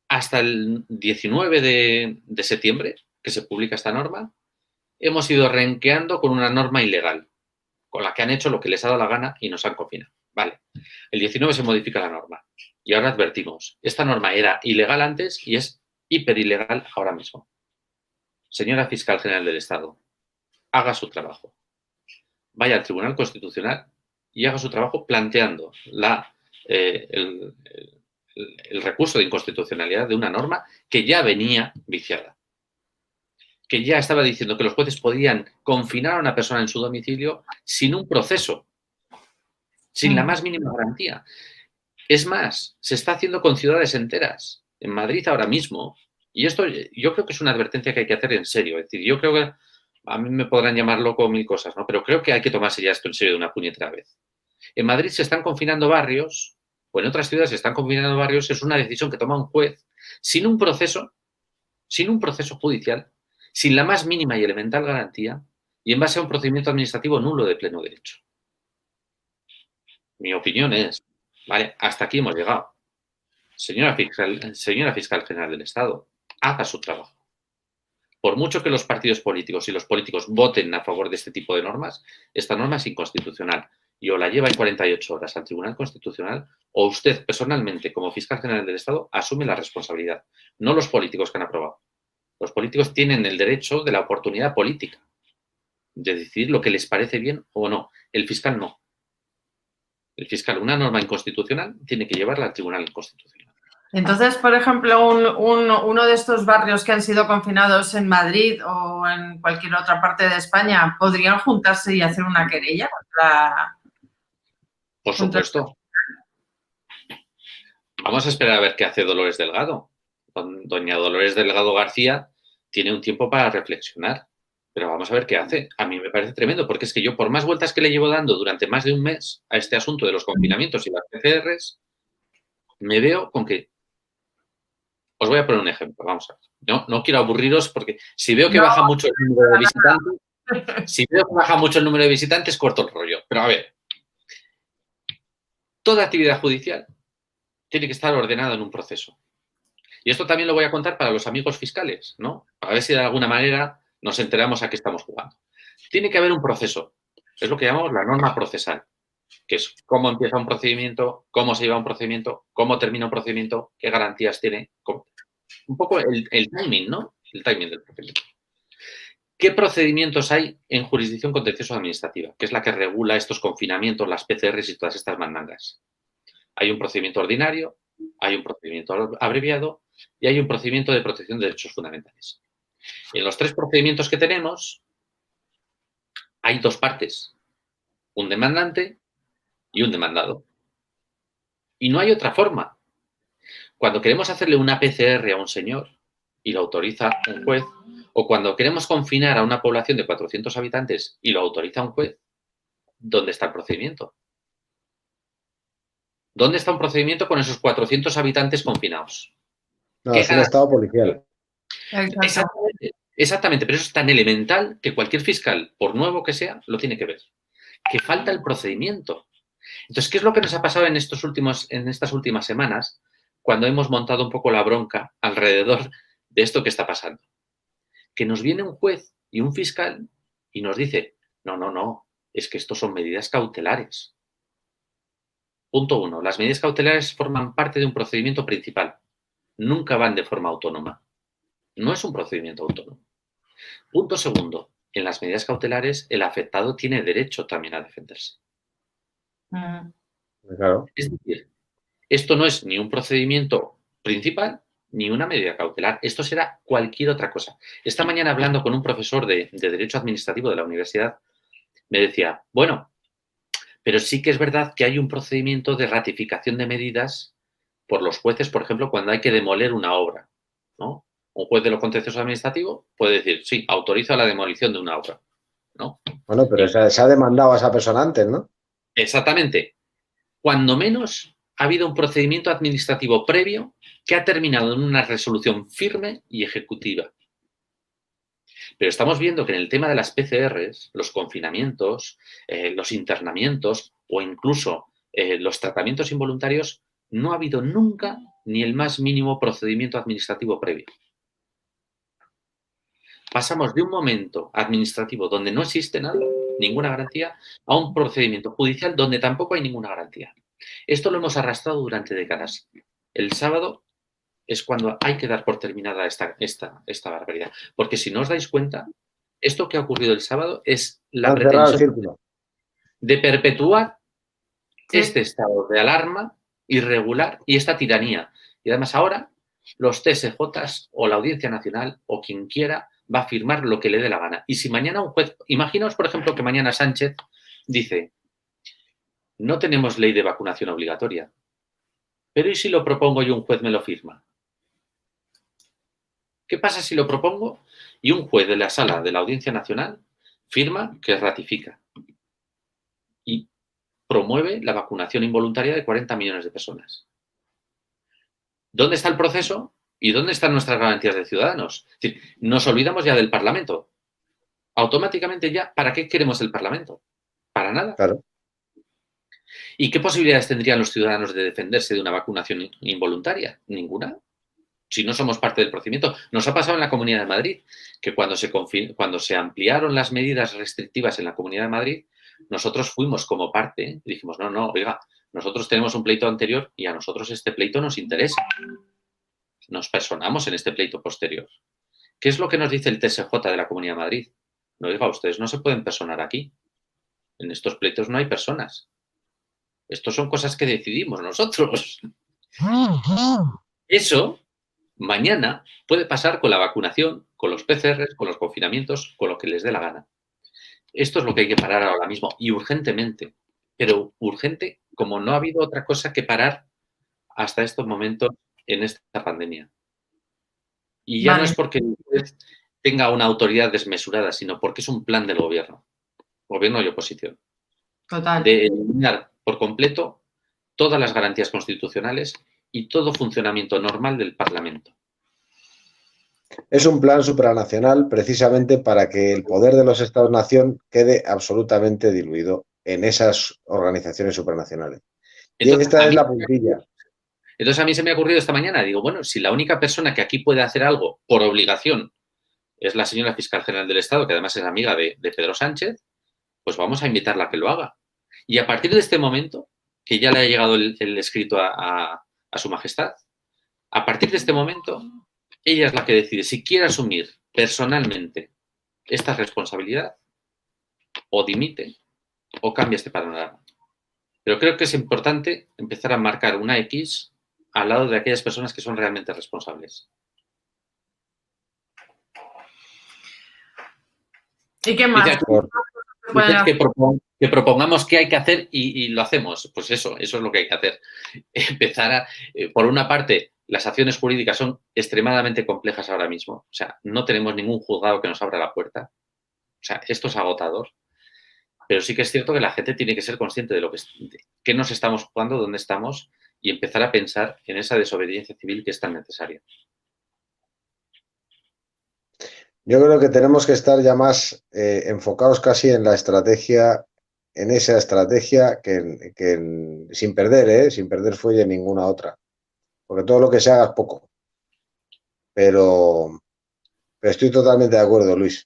hasta el 19 de septiembre, que se publica esta norma, hemos ido renqueando con una norma ilegal, con la que han hecho lo que les ha dado la gana y nos han confinado. Vale, el 19 se modifica la norma y ahora advertimos, esta norma era ilegal antes y es hiperilegal ahora mismo. Señora Fiscal General del Estado, haga su trabajo. Vaya al Tribunal Constitucional y haga su trabajo planteando el recurso de inconstitucionalidad de una norma que ya venía viciada, que ya estaba diciendo que los jueces podían confinar a una persona en su domicilio sin un proceso, sin la más mínima garantía. Es más, se está haciendo con ciudades enteras. En Madrid ahora mismo, y esto yo creo que es una advertencia que hay que hacer en serio. Es decir, yo creo que a mí me podrán llamar loco mil cosas, ¿no? Pero creo que hay que tomarse ya esto en serio de una puñetera vez. En Madrid se están confinando barrios, o en otras ciudades se están confinando barrios, es una decisión que toma un juez sin un proceso judicial, sin la más mínima y elemental garantía y en base a un procedimiento administrativo nulo de pleno derecho. Mi opinión es, vale, hasta aquí hemos llegado. Señora Fiscal General del Estado, haga su trabajo. Por mucho que los partidos políticos y los políticos voten a favor de este tipo de normas, esta norma es inconstitucional y o la lleva en 48 horas al Tribunal Constitucional o usted personalmente, como Fiscal General del Estado, asume la responsabilidad, no los políticos que han aprobado. Los políticos tienen el derecho de la oportunidad política de decidir lo que les parece bien o no. El fiscal no. El fiscal, una norma inconstitucional, tiene que llevarla al Tribunal Constitucional. Entonces, por ejemplo, uno de estos barrios que han sido confinados en Madrid o en cualquier otra parte de España, ¿podrían juntarse y hacer una querella contra...? Por supuesto. Vamos a esperar a ver qué hace Dolores Delgado. Doña Dolores Delgado García tiene un tiempo para reflexionar, pero vamos a ver qué hace. A mí me parece tremendo, porque es que yo, por más vueltas que le llevo dando durante más de un mes a este asunto de los confinamientos y las PCRs, me veo con que... Os voy a poner un ejemplo, vamos a ver. No quiero aburriros porque si veo que baja mucho el número de visitantes, corto el rollo. Pero a ver, toda actividad judicial tiene que estar ordenada en un proceso. Y esto también lo voy a contar para los amigos fiscales, ¿no? Para ver si de alguna manera nos enteramos a qué estamos jugando. Tiene que haber un proceso. Es lo que llamamos la norma procesal, que es cómo empieza un procedimiento, cómo se lleva un procedimiento, cómo termina un procedimiento, qué garantías tiene. Un poco el timing, ¿no? El timing del procedimiento. ¿Qué procedimientos hay en jurisdicción contencioso administrativa? Que es la que regula estos confinamientos, las PCRs y todas estas mandangas. Hay un procedimiento ordinario, hay un procedimiento abreviado y hay un procedimiento de protección de derechos fundamentales. En los 3 procedimientos que tenemos hay 2 partes, un demandante y un demandado. Y no hay otra forma. Cuando queremos hacerle una PCR a un señor y lo autoriza un juez, o cuando queremos confinar a una población de 400 habitantes y lo autoriza un juez, ¿dónde está el procedimiento? ¿Dónde está un procedimiento con esos 400 habitantes confinados? No, es un estado policial. Exactamente, pero eso es tan elemental que cualquier fiscal, por nuevo que sea, lo tiene que ver. Que falta el procedimiento. Entonces, ¿qué es lo que nos ha pasado en estas últimas semanas cuando hemos montado un poco la bronca alrededor de esto que está pasando? Que nos viene un juez y un fiscal y nos dice, no, es que estos son medidas cautelares. Punto 1. Las medidas cautelares forman parte de un procedimiento principal. Nunca van de forma autónoma. No es un procedimiento autónomo. Punto 2. En las medidas cautelares, el afectado tiene derecho también a defenderse. Claro. Es decir, esto no es ni un procedimiento principal ni una medida cautelar. Esto será cualquier otra cosa. Esta mañana, hablando con un profesor de Derecho Administrativo de la universidad, me decía, bueno, pero sí que es verdad que hay un procedimiento de ratificación de medidas por los jueces, por ejemplo, cuando hay que demoler una obra, ¿no? Un juez de lo contencioso administrativo puede decir, sí, autorizo la demolición de una obra, ¿no? Bueno, pero se ha demandado a esa persona antes, ¿no? Exactamente. Cuando menos ha habido un procedimiento administrativo previo que ha terminado en una resolución firme y ejecutiva. Pero estamos viendo que en el tema de las PCRs, los confinamientos, los internamientos o incluso los tratamientos involuntarios, no ha habido nunca ni el más mínimo procedimiento administrativo previo. Pasamos de un momento administrativo donde no existe nada, ninguna garantía, a un procedimiento judicial donde tampoco hay ninguna garantía. Esto lo hemos arrastrado durante décadas. El sábado es cuando hay que dar por terminada esta barbaridad. Porque si no os dais cuenta, esto que ha ocurrido el sábado es la pretensión de perpetuar este estado de alarma irregular y esta tiranía. Y además ahora los TSJs o la Audiencia Nacional o quien quiera va a firmar lo que le dé la gana. Y si mañana un juez, imaginaos por ejemplo que mañana Sánchez dice, no tenemos ley de vacunación obligatoria, pero ¿y si lo propongo y un juez me lo firma? ¿Qué pasa si lo propongo y un juez de la sala de la Audiencia Nacional firma que ratifica y promueve la vacunación involuntaria de 40 millones de personas? ¿Dónde está el proceso y dónde están nuestras garantías de ciudadanos? Es decir, nos olvidamos ya del Parlamento. Automáticamente ya, ¿para qué queremos el Parlamento? Para nada. Claro. ¿Y qué posibilidades tendrían los ciudadanos de defenderse de una vacunación involuntaria? Ninguna. Si no somos parte del procedimiento. Nos ha pasado en la Comunidad de Madrid, que cuando se ampliaron las medidas restrictivas en la Comunidad de Madrid, nosotros fuimos como parte y dijimos, no, oiga, nosotros tenemos un pleito anterior y a nosotros este pleito nos interesa. Nos personamos en este pleito posterior. ¿Qué es lo que nos dice el TSJ de la Comunidad de Madrid? No, oiga, ustedes no se pueden personar aquí. En estos pleitos no hay personas. Estos son cosas que decidimos nosotros. Eso mañana puede pasar con la vacunación, con los PCRs, con los confinamientos, con lo que les dé la gana. Esto es lo que hay que parar ahora mismo y urgentemente. Pero urgente como no ha habido otra cosa que parar hasta estos momentos en esta pandemia. Y ya no es porque tenga una autoridad desmesurada, sino porque es un plan del gobierno y oposición. Total. De eliminar por completo todas las garantías constitucionales y todo funcionamiento normal del Parlamento. Es un plan supranacional precisamente para que el poder de los Estados-nación quede absolutamente diluido en esas organizaciones supranacionales. Entonces, y esta es la puntilla. Entonces a mí se me ha ocurrido esta mañana, digo, bueno, si la única persona que aquí puede hacer algo por obligación es la señora fiscal general del Estado, que además es amiga de Pedro Sánchez, pues vamos a invitarla a que lo haga. Y a partir de este momento, que ya le ha llegado el escrito a su majestad, a partir de este momento, ella es la que decide si quiere asumir personalmente esta responsabilidad o dimite o cambia este panorama. Pero creo que es importante empezar a marcar una X al lado de aquellas personas que son realmente responsables. ¿Y qué más? Dices que propongamos qué hay que hacer y lo hacemos. Pues eso es lo que hay que hacer. Empezar por una parte, las acciones jurídicas son extremadamente complejas ahora mismo. O sea, no tenemos ningún juzgado que nos abra la puerta. O sea, esto es agotador. Pero sí que es cierto que la gente tiene que ser consciente de qué nos estamos jugando, dónde estamos y empezar a pensar en esa desobediencia civil que es tan necesaria. Yo creo que tenemos que estar ya más enfocados casi en la estrategia, en esa estrategia sin perder fuelle en ninguna otra. Porque todo lo que se haga es poco. Pero estoy totalmente de acuerdo, Luis.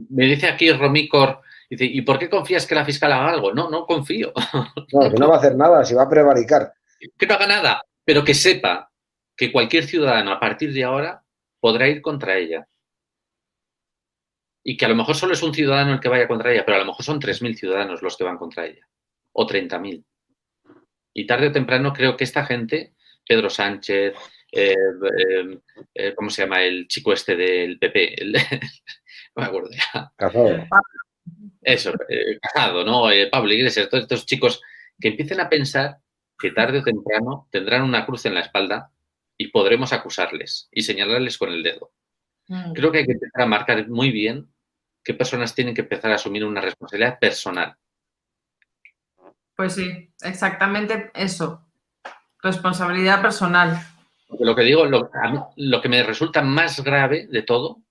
Me dice aquí Romicor, dice, ¿y por qué confías que la fiscal haga algo? No confío. No, que no va a hacer nada, si va a prevaricar. Que no haga nada, pero que sepa que cualquier ciudadano a partir de ahora podrá ir contra ella. Y que a lo mejor solo es un ciudadano el que vaya contra ella, pero a lo mejor son 3.000 ciudadanos los que van contra ella. O 30.000. Y tarde o temprano creo que esta gente, Pedro Sánchez, ¿cómo se llama? El chico este del PP. No me acuerdo ya. Casado. Eso, Casado, ¿no? Pablo Iglesias, todos estos chicos que empiecen a pensar que tarde o temprano tendrán una cruz en la espalda y podremos acusarles y señalarles con el dedo. Creo que hay que empezar a marcar muy bien qué personas tienen que empezar a asumir una responsabilidad personal. Pues sí, exactamente eso. Responsabilidad personal. Porque lo que digo, lo que me resulta más grave de todo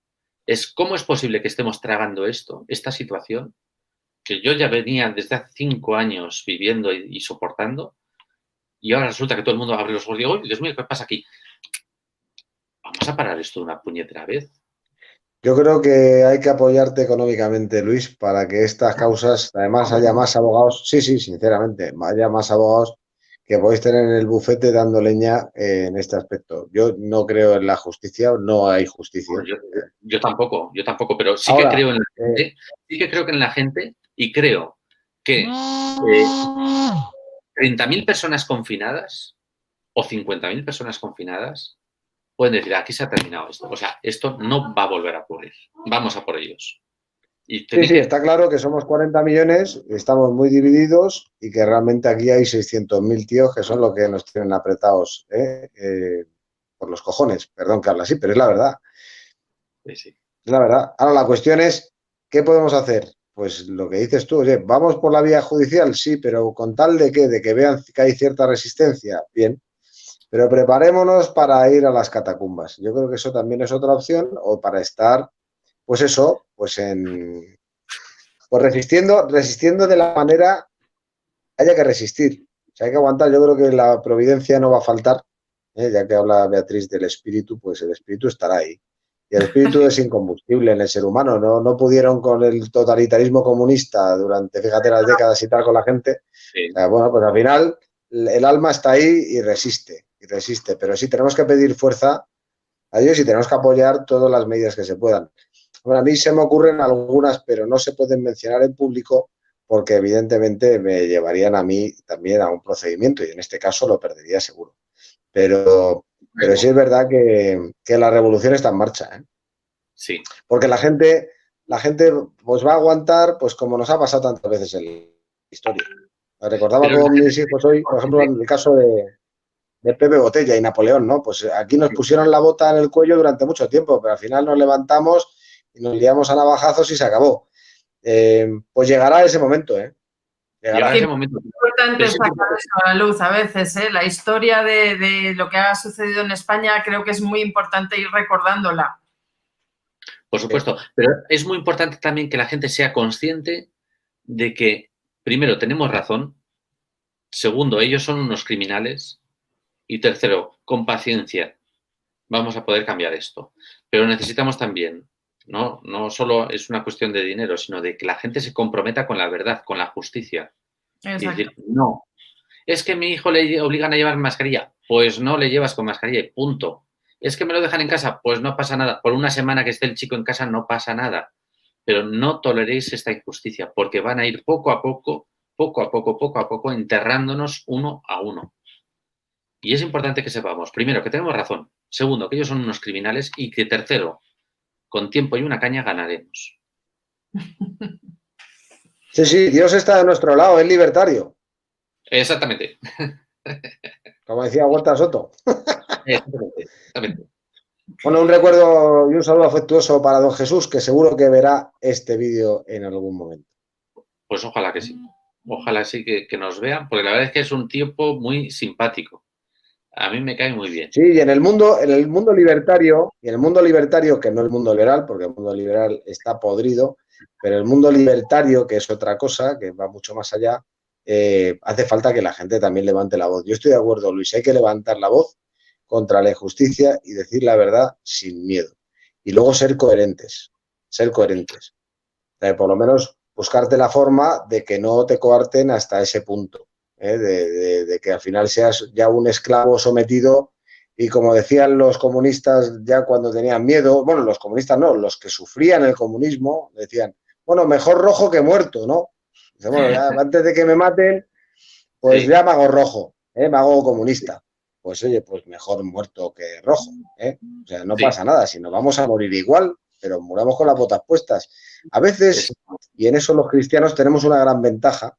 es cómo es posible que estemos tragando esta situación, que yo ya venía desde hace 5 años viviendo y soportando, y ahora resulta que todo el mundo abre los ojos y digo, ¡oh, Dios mío, qué pasa aquí! ¿Vamos a parar esto de una puñetera vez? Yo creo que hay que apoyarte económicamente, Luis, para que estas causas, además, haya más abogados. Sí, sinceramente, haya más abogados que podéis tener en el bufete dando leña en este aspecto. Yo no creo en la justicia, no hay justicia. Pues yo tampoco, pero sí que creo en la gente, sí que creo que en la gente y creo que 30.000 personas confinadas o 50.000 personas confinadas pueden decir, aquí se ha terminado esto. O sea, esto no va a volver a ocurrir. Vamos a por ellos. Sí, está claro que somos 40 millones, estamos muy divididos y que realmente aquí hay 600.000 tíos que son los que nos tienen apretados por los cojones. Perdón que habla así, pero es la verdad. Sí. Es la verdad. Ahora, la cuestión es, ¿qué podemos hacer? Pues lo que dices tú, oye, ¿vamos por la vía judicial? Sí, pero ¿con tal de qué? De que vean que hay cierta resistencia. Bien. Pero preparémonos para ir a las catacumbas. Yo creo que eso también es otra opción, o para estar, pues eso, pues resistiendo de la manera que haya que resistir. O sea, hay que aguantar. Yo creo que la providencia no va a faltar, ya que habla Beatriz del espíritu, pues el espíritu estará ahí. Y el espíritu es incombustible en el ser humano. No pudieron con el totalitarismo comunista durante, fíjate, las décadas y tal con la gente. Sí. O sea, bueno, pues al final el alma está ahí y resiste. Pero sí tenemos que pedir fuerza a Dios y tenemos que apoyar todas las medidas que se puedan. Bueno, a mí se me ocurren algunas, pero no se pueden mencionar en público porque evidentemente me llevarían a mí también a un procedimiento y en este caso lo perdería seguro. Pero sí es verdad que la revolución está en marcha, ¿eh? Sí. Porque la gente pues va a aguantar, pues como nos ha pasado tantas veces en la historia. Recordaba con mis hijos hoy, por ejemplo, en el caso de Pepe Botella y Napoleón, ¿no? Pues aquí nos pusieron la bota en el cuello durante mucho tiempo, pero al final nos levantamos y nos liamos a navajazos y se acabó. Pues llegará ese momento, ¿eh? Llegará ese momento. Es importante sacar eso a la luz a veces, ¿eh? La historia de lo que ha sucedido en España creo que es muy importante ir recordándola. Por supuesto, pero es muy importante también que la gente sea consciente de que, primero, tenemos razón, segundo, ellos son unos criminales y tercero, con paciencia vamos a poder cambiar esto. Pero necesitamos también, no solo es una cuestión de dinero, sino de que la gente se comprometa con la verdad, con la justicia. Exacto. Y decir, no, es que a mi hijo le obligan a llevar mascarilla, pues no le llevas con mascarilla y punto. Es que me lo dejan en casa, pues no pasa nada. Por una semana que esté el chico en casa no pasa nada. Pero no toleréis esta injusticia, porque van a ir poco a poco, enterrándonos uno a uno. Y es importante que sepamos, primero, que tenemos razón. Segundo, que ellos son unos criminales. Y que tercero, con tiempo y una caña ganaremos. Sí, sí, Dios está de nuestro lado, es libertario. Exactamente. Como decía Huerta Soto. Exactamente. Bueno, un recuerdo y un saludo afectuoso para don Jesús, que seguro que verá este vídeo en algún momento. Pues ojalá que sí. Ojalá sí que nos vean, porque la verdad es que es un tipo muy simpático. A mí me cae muy bien. Sí, y en el mundo libertario, que no el mundo liberal, porque el mundo liberal está podrido, pero el mundo libertario, que es otra cosa, que va mucho más allá, hace falta que la gente también levante la voz. Yo estoy de acuerdo, Luis, hay que levantar la voz contra la injusticia y decir la verdad sin miedo. Y luego ser coherentes. Por lo menos buscarte la forma de que no te coarten hasta ese punto, de que al final seas ya un esclavo sometido y como decían los comunistas ya cuando tenían miedo, bueno, los comunistas no, los que sufrían el comunismo decían, bueno, mejor rojo que muerto, ¿no? Dice, bueno, ya, antes de que me maten, pues sí, ya me hago rojo, me hago comunista. Pues oye, pues mejor muerto que rojo, O sea, no pasa nada, si nos vamos a morir igual, pero muramos con las botas puestas. A veces, y en eso los cristianos tenemos una gran ventaja,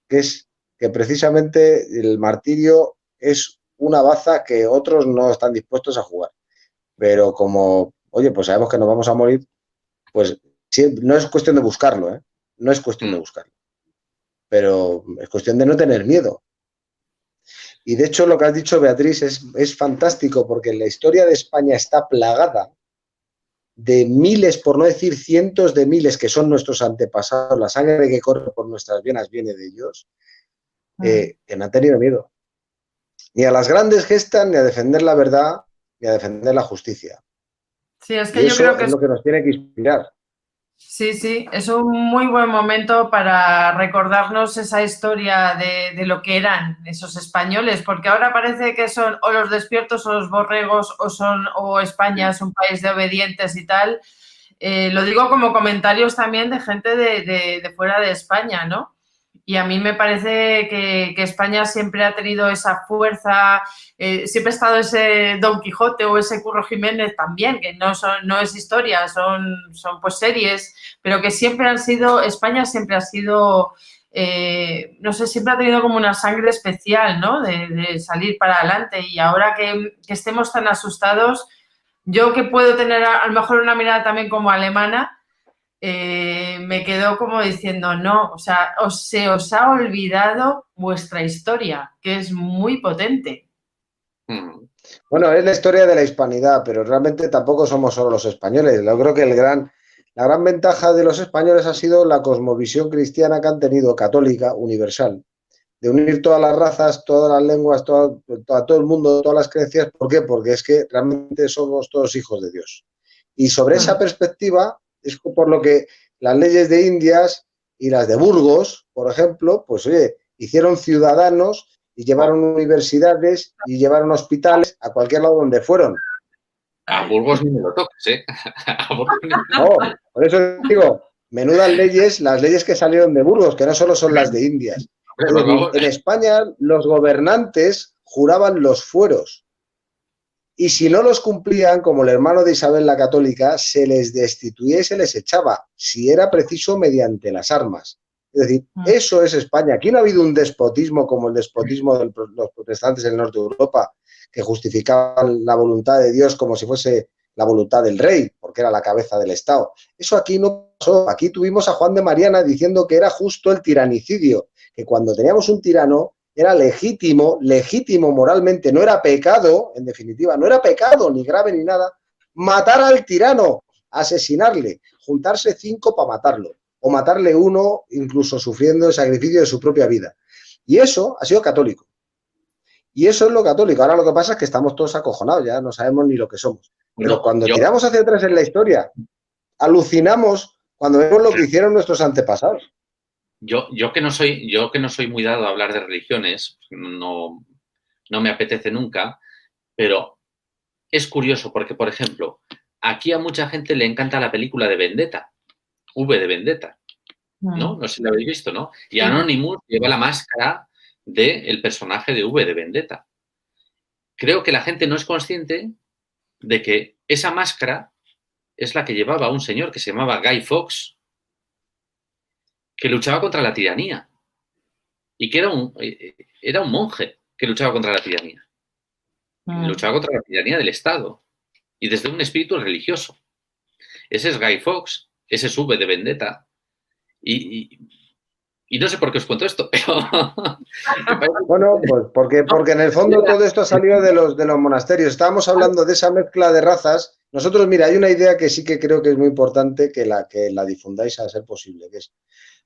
que es que precisamente el martirio es una baza que otros no están dispuestos a jugar. Pero como, oye, pues sabemos que nos vamos a morir, pues sí, no es cuestión de buscarlo, no es cuestión de buscarlo, pero es cuestión de no tener miedo. Y de hecho lo que has dicho, Beatriz, es fantástico, porque la historia de España está plagada de miles, por no decir cientos de miles, que son nuestros antepasados, la sangre que corre por nuestras venas viene de ellos, que no han tenido miedo. Ni a las grandes gestas, ni a defender la verdad, ni a defender la justicia. Sí, es que y yo eso creo que es lo que nos tiene que inspirar. Sí, sí, es un muy buen momento para recordarnos esa historia de lo que eran esos españoles, porque ahora parece que son o los despiertos o los borregos o España es un país de obedientes y tal. Lo digo como comentarios también de gente de fuera de España, ¿no? Y a mí me parece que España siempre ha tenido esa fuerza, siempre ha estado ese Don Quijote o ese Curro Jiménez también, que no es historia, son pues series, pero que siempre han sido, España siempre ha sido, no sé, siempre ha tenido como una sangre especial, ¿no? De salir para adelante. Y ahora que estemos tan asustados, yo que puedo tener a lo mejor una mirada también como alemana, me quedo como diciendo, no, o sea, se os ha olvidado vuestra historia, que es muy potente. Bueno, es la historia de la hispanidad, pero realmente tampoco somos solo los españoles. Yo creo que la gran ventaja de los españoles ha sido la cosmovisión cristiana que han tenido, católica, universal, de unir todas las razas, todas las lenguas, todo el mundo, todas las creencias. ¿Por qué? Porque es que realmente somos todos hijos de Dios. Y sobre esa perspectiva es por lo que las leyes de Indias y las de Burgos, por ejemplo, pues oye, hicieron ciudadanos y llevaron universidades y llevaron hospitales a cualquier lado donde fueron. A Burgos ni me lo toques, ¿eh? No, por eso digo, menudas leyes, las leyes que salieron de Burgos, que no solo son las de Indias. Es decir, en España los gobernantes juraban los fueros y si no los cumplían, como el hermano de Isabel la Católica, se les destituía y se les echaba, si era preciso mediante las armas. Es decir, eso es España. Aquí no ha habido un despotismo como el despotismo de los protestantes en el norte de Europa, que justificaban la voluntad de Dios como si fuese la voluntad del rey, porque era la cabeza del Estado. Eso aquí no pasó. Aquí tuvimos a Juan de Mariana diciendo que era justo el tiranicidio, que cuando teníamos un tirano era legítimo moralmente, no era pecado, en definitiva, no era pecado ni grave ni nada, matar al tirano, asesinarle, juntarse 5 para matarlo, o matarle 1 incluso sufriendo el sacrificio de su propia vida. Y eso ha sido católico. Y eso es lo católico. Ahora lo que pasa es que estamos todos acojonados, ya no sabemos ni lo que somos. Pero cuando tiramos hacia atrás en la historia, alucinamos cuando vemos lo que hicieron nuestros antepasados. Yo que no soy muy dado a hablar de religiones, no me apetece nunca, pero es curioso porque, por ejemplo, aquí a mucha gente le encanta la película de Vendetta, V de Vendetta, ¿no? No sé si la habéis visto, ¿no? Y Anonymous lleva la máscara del personaje de V de Vendetta. creo que la gente no es consciente de que esa máscara es la que llevaba un señor que se llamaba Guy Fawkes, que luchaba contra la tiranía y que era un monje que luchaba contra la tiranía. Luchaba contra la tiranía del Estado y desde un espíritu religioso. Ese es Guy Fawkes, ese es V de Vendetta. Y no sé por qué os cuento esto, pero... Bueno, pues porque en el fondo todo esto ha salido de los monasterios. Estábamos hablando de esa mezcla de razas. Nosotros, mira, hay una idea que sí que creo que es muy importante que la difundáis a ser posible, que es,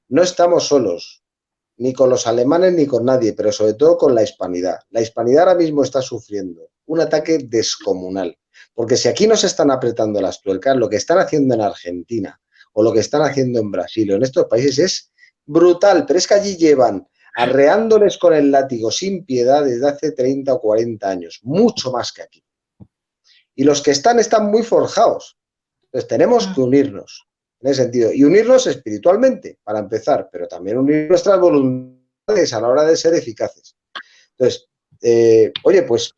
no estamos solos, ni con los alemanes ni con nadie, pero sobre todo con la hispanidad. La hispanidad ahora mismo está sufriendo un ataque descomunal, porque si aquí nos están apretando las tuercas, lo que están haciendo en Argentina o lo que están haciendo en Brasil o en estos países es brutal, pero es que allí llevan arreándoles con el látigo sin piedad desde hace 30 o 40 años, mucho más que aquí. Y los que están muy forjados. Entonces tenemos que unirnos en ese sentido, y unirnos espiritualmente, para empezar, pero también unir nuestras voluntades a la hora de ser eficaces. Entonces, oye, pues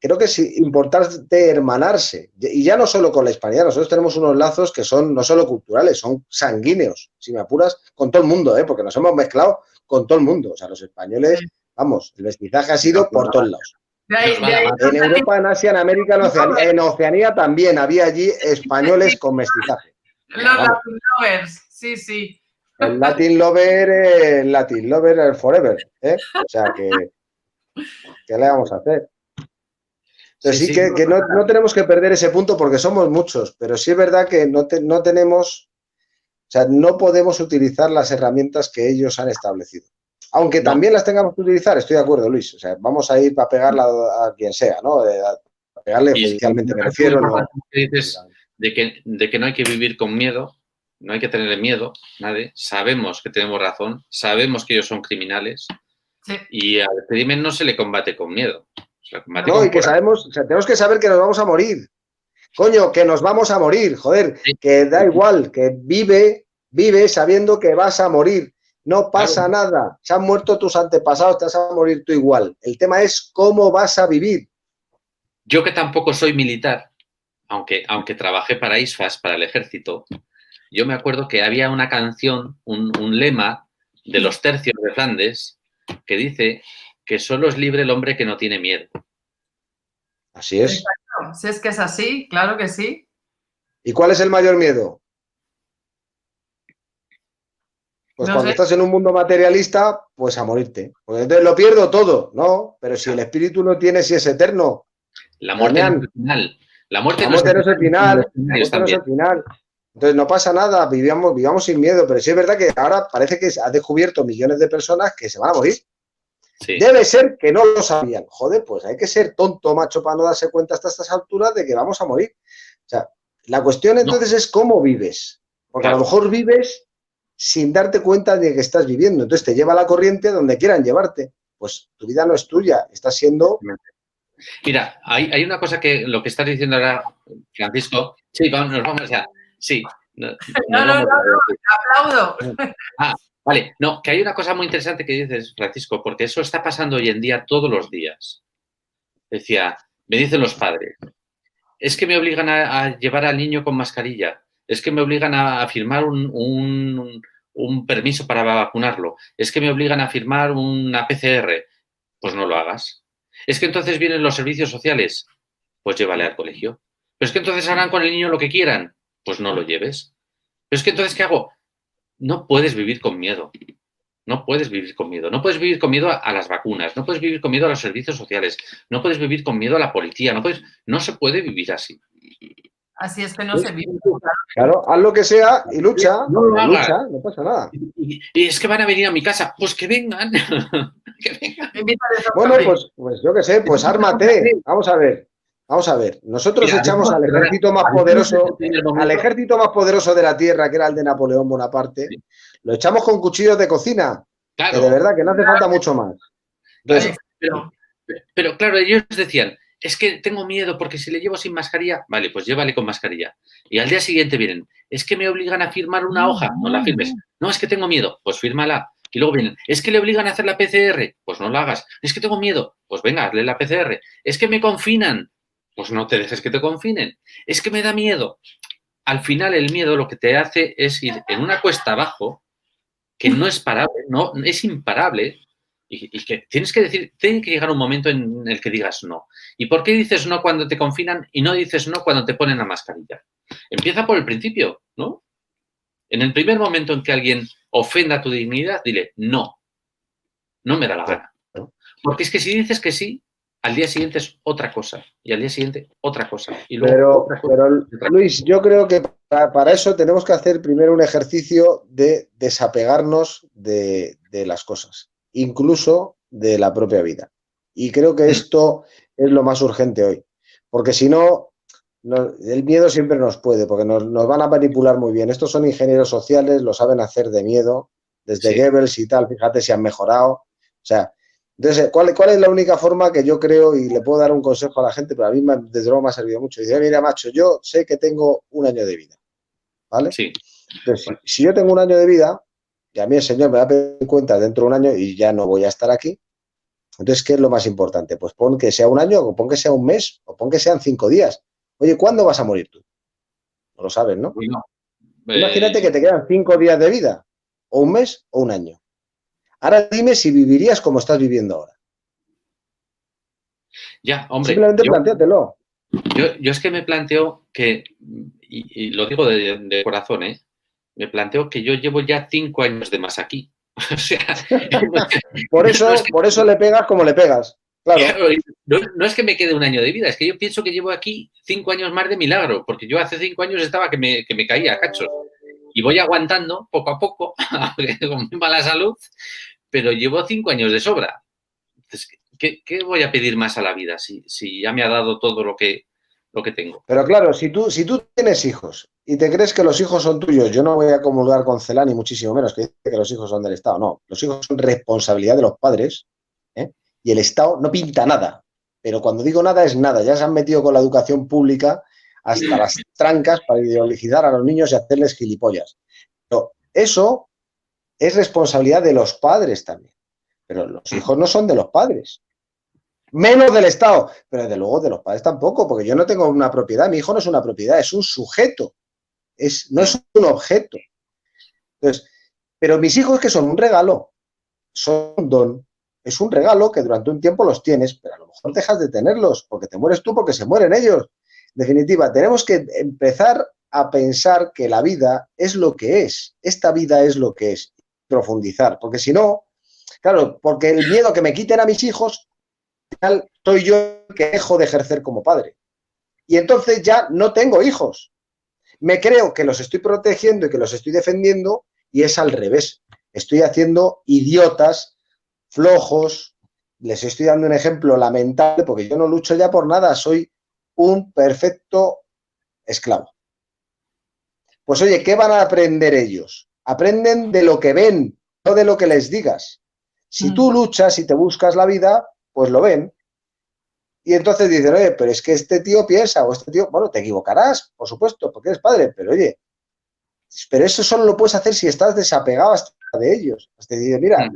creo que es importante hermanarse, y ya no solo con la hispanidad, nosotros tenemos unos lazos que son no solo culturales, son sanguíneos, si me apuras, con todo el mundo, porque nos hemos mezclado con todo el mundo. O sea, los españoles, vamos, el mestizaje ha sido por todos lados. En Europa, en Asia, en América, en Oceanía también había allí españoles con mestizaje. Los Latin lovers, sí, sí. El Latin lover, el forever, O sea, ¿qué le vamos a hacer? Entonces sí que no tenemos que perder ese punto porque somos muchos, pero sí es verdad que no tenemos, o sea, no podemos utilizar las herramientas que ellos han establecido. Aunque también las tengamos que utilizar, estoy de acuerdo, Luis. O sea, vamos a ir para pegarla a quien sea, ¿no? A pegarle judicialmente, me refiero. ¿No? Dices de que no hay que vivir con miedo, no hay que tener miedo, nadie. Sabemos que tenemos razón, sabemos que ellos son criminales y al crimen no se le combate con miedo. No, y que sabemos, o sea, tenemos que saber que nos vamos a morir. Coño, que nos vamos a morir, joder, que da igual, que vive sabiendo que vas a morir. No pasa nada, se han muerto tus antepasados, te vas a morir tú igual. El tema es cómo vas a vivir. Yo que tampoco soy militar, aunque trabajé para ISFAS, para el ejército, yo me acuerdo que había una canción, un lema de los tercios de Flandes que dice que solo es libre el hombre que no tiene miedo. Así es. Exacto. Si es que es así, claro que sí. ¿Y cuál es el mayor miedo? Pues no cuando estás en un mundo materialista, pues a morirte. Pues entonces lo pierdo todo, ¿no? Pero si el espíritu no tiene, si es eterno. La muerte no es el final. La muerte no es el final. Entonces no pasa nada, vivamos sin miedo. Pero sí es verdad que ahora parece que ha descubierto millones de personas que se van a morir. Sí. Debe ser que no lo sabían. Joder, pues hay que ser tonto, macho, para no darse cuenta hasta estas alturas de que vamos a morir. O sea, la cuestión entonces es cómo vives. Porque a lo mejor vives sin darte cuenta de que estás viviendo. Entonces te lleva la corriente donde quieran llevarte. Pues tu vida no es tuya, estás siendo... Mira, hay una cosa que lo que estás diciendo ahora, Francisco... Sí, nos vamos ya. Sí. No, aplaudo. Vale, no, que hay una cosa muy interesante que dices, Francisco, porque eso está pasando hoy en día todos los días. Decía, me dicen los padres, es que me obligan a llevar al niño con mascarilla, es que me obligan a firmar un permiso para vacunarlo, es que me obligan a firmar una PCR, pues no lo hagas. Es que entonces vienen los servicios sociales, pues llévale al colegio. Pero es que entonces harán con el niño lo que quieran, pues no lo lleves. Pero es que entonces, ¿qué hago? No puedes vivir con miedo. No puedes vivir con miedo. No puedes vivir con miedo a las vacunas. No puedes vivir con miedo a los servicios sociales. No puedes vivir con miedo a la policía. No se puede vivir así. Así es que no se vive. Claro, haz lo que sea y lucha. No pasa nada. Y es que van a venir a mi casa. Pues que vengan. Que vengan. Bueno, pues yo qué sé, pues ármate. Vamos a ver. Nosotros echamos al ejército más poderoso, de la tierra, que era el de Napoleón Bonaparte, lo echamos con cuchillos de cocina, que de verdad que no hace falta mucho más. Entonces, pero claro, ellos decían, es que tengo miedo porque si le llevo sin mascarilla, vale, pues llévale con mascarilla. Y al día siguiente vienen, es que me obligan a firmar una hoja, no la firmes. No, es que tengo miedo, pues fírmala. Y luego vienen, es que le obligan a hacer la PCR, pues no la hagas. Es que tengo miedo, pues venga, hazle la PCR. Es que me confinan, pues no te dejes que te confinen. Es que me da miedo. Al final el miedo lo que te hace es ir en una cuesta abajo que no es parable, no, es imparable y que tienes que decir, tiene que llegar un momento en el que digas no. ¿Y por qué dices no cuando te confinan y no dices no cuando te ponen la mascarilla? Empieza por el principio, ¿no? En el primer momento en que alguien ofenda tu dignidad, dile no, no me da la gana. Porque es que si dices que sí, al día siguiente es otra cosa y al día siguiente otra cosa. Y luego pero Luis, yo creo que para eso tenemos que hacer primero un ejercicio de desapegarnos de las cosas, incluso de la propia vida. Y creo que esto es lo más urgente hoy, porque si no, el miedo siempre nos puede, porque nos van a manipular muy bien. Estos son ingenieros sociales, lo saben hacer de miedo, desde Goebbels y tal, fíjate si han mejorado. O sea, entonces, ¿cuál es la única forma que yo creo, y le puedo dar un consejo a la gente, pero a mí desde luego me ha servido mucho? Dice, mira, macho, yo sé que tengo un año de vida, ¿vale? Sí. Entonces, si yo tengo un año de vida, y a mí el Señor me va a pedir cuenta dentro de un año y ya no voy a estar aquí, entonces, ¿qué es lo más importante? Pues pon que sea un año, o pon que sea un mes, o pon que sean 5 días. Oye, ¿cuándo vas a morir tú? No lo sabes, ¿no? No. Imagínate que te quedan 5 días de vida, o un mes, o un año. Ahora dime si vivirías como estás viviendo ahora. Ya, hombre. Simplemente plantéatelo. Yo es que me planteo que, y lo digo de corazón, me planteo que yo llevo ya 5 años de más aquí. O sea, por eso le pegas como le pegas. Claro. No es que me quede un año de vida, es que yo pienso que llevo aquí 5 años más de milagro, porque yo hace 5 años estaba que me caía a cachos. Y voy aguantando poco a poco, con muy mala salud, pero llevo 5 años de sobra. Entonces, ¿qué voy a pedir más a la vida si ya me ha dado todo lo que tengo? Pero claro, si tú tienes hijos y te crees que los hijos son tuyos, yo no voy a comulgar con Celán ni muchísimo menos que dice que los hijos son del Estado. No, los hijos son responsabilidad de los padres, y el Estado no pinta nada. Pero cuando digo nada es nada. Ya se han metido con la educación pública hasta las trancas para ideologizar a los niños y hacerles gilipollas. Pero eso es responsabilidad de los padres también. Pero los hijos no son de los padres. Menos del Estado, pero desde luego de los padres tampoco, porque yo no tengo una propiedad, mi hijo no es una propiedad, es un sujeto, no es un objeto. Entonces, pero mis hijos que son un regalo, son un don, es un regalo que durante un tiempo los tienes, pero a lo mejor dejas de tenerlos, porque te mueres tú, porque se mueren ellos. En definitiva, tenemos que empezar a pensar que la vida es lo que es, esta vida es lo que es, profundizar, porque si no, claro, porque el miedo que me quiten a mis hijos, soy yo el que dejo de ejercer como padre. Y entonces ya no tengo hijos. Me creo que los estoy protegiendo y que los estoy defendiendo y es al revés. Estoy haciendo idiotas, flojos. Les estoy dando un ejemplo lamentable porque yo no lucho ya por nada. Soy un perfecto esclavo. Pues oye, ¿qué van a aprender ellos? Aprenden de lo que ven, no de lo que les digas. Si tú luchas y te buscas la vida, pues lo ven. Y entonces dicen, oye, pero es que este tío piensa, o este tío, bueno, te equivocarás, por supuesto, porque eres padre, pero oye, pero eso solo lo puedes hacer si estás desapegado hasta de ellos. Hasta decir, mira,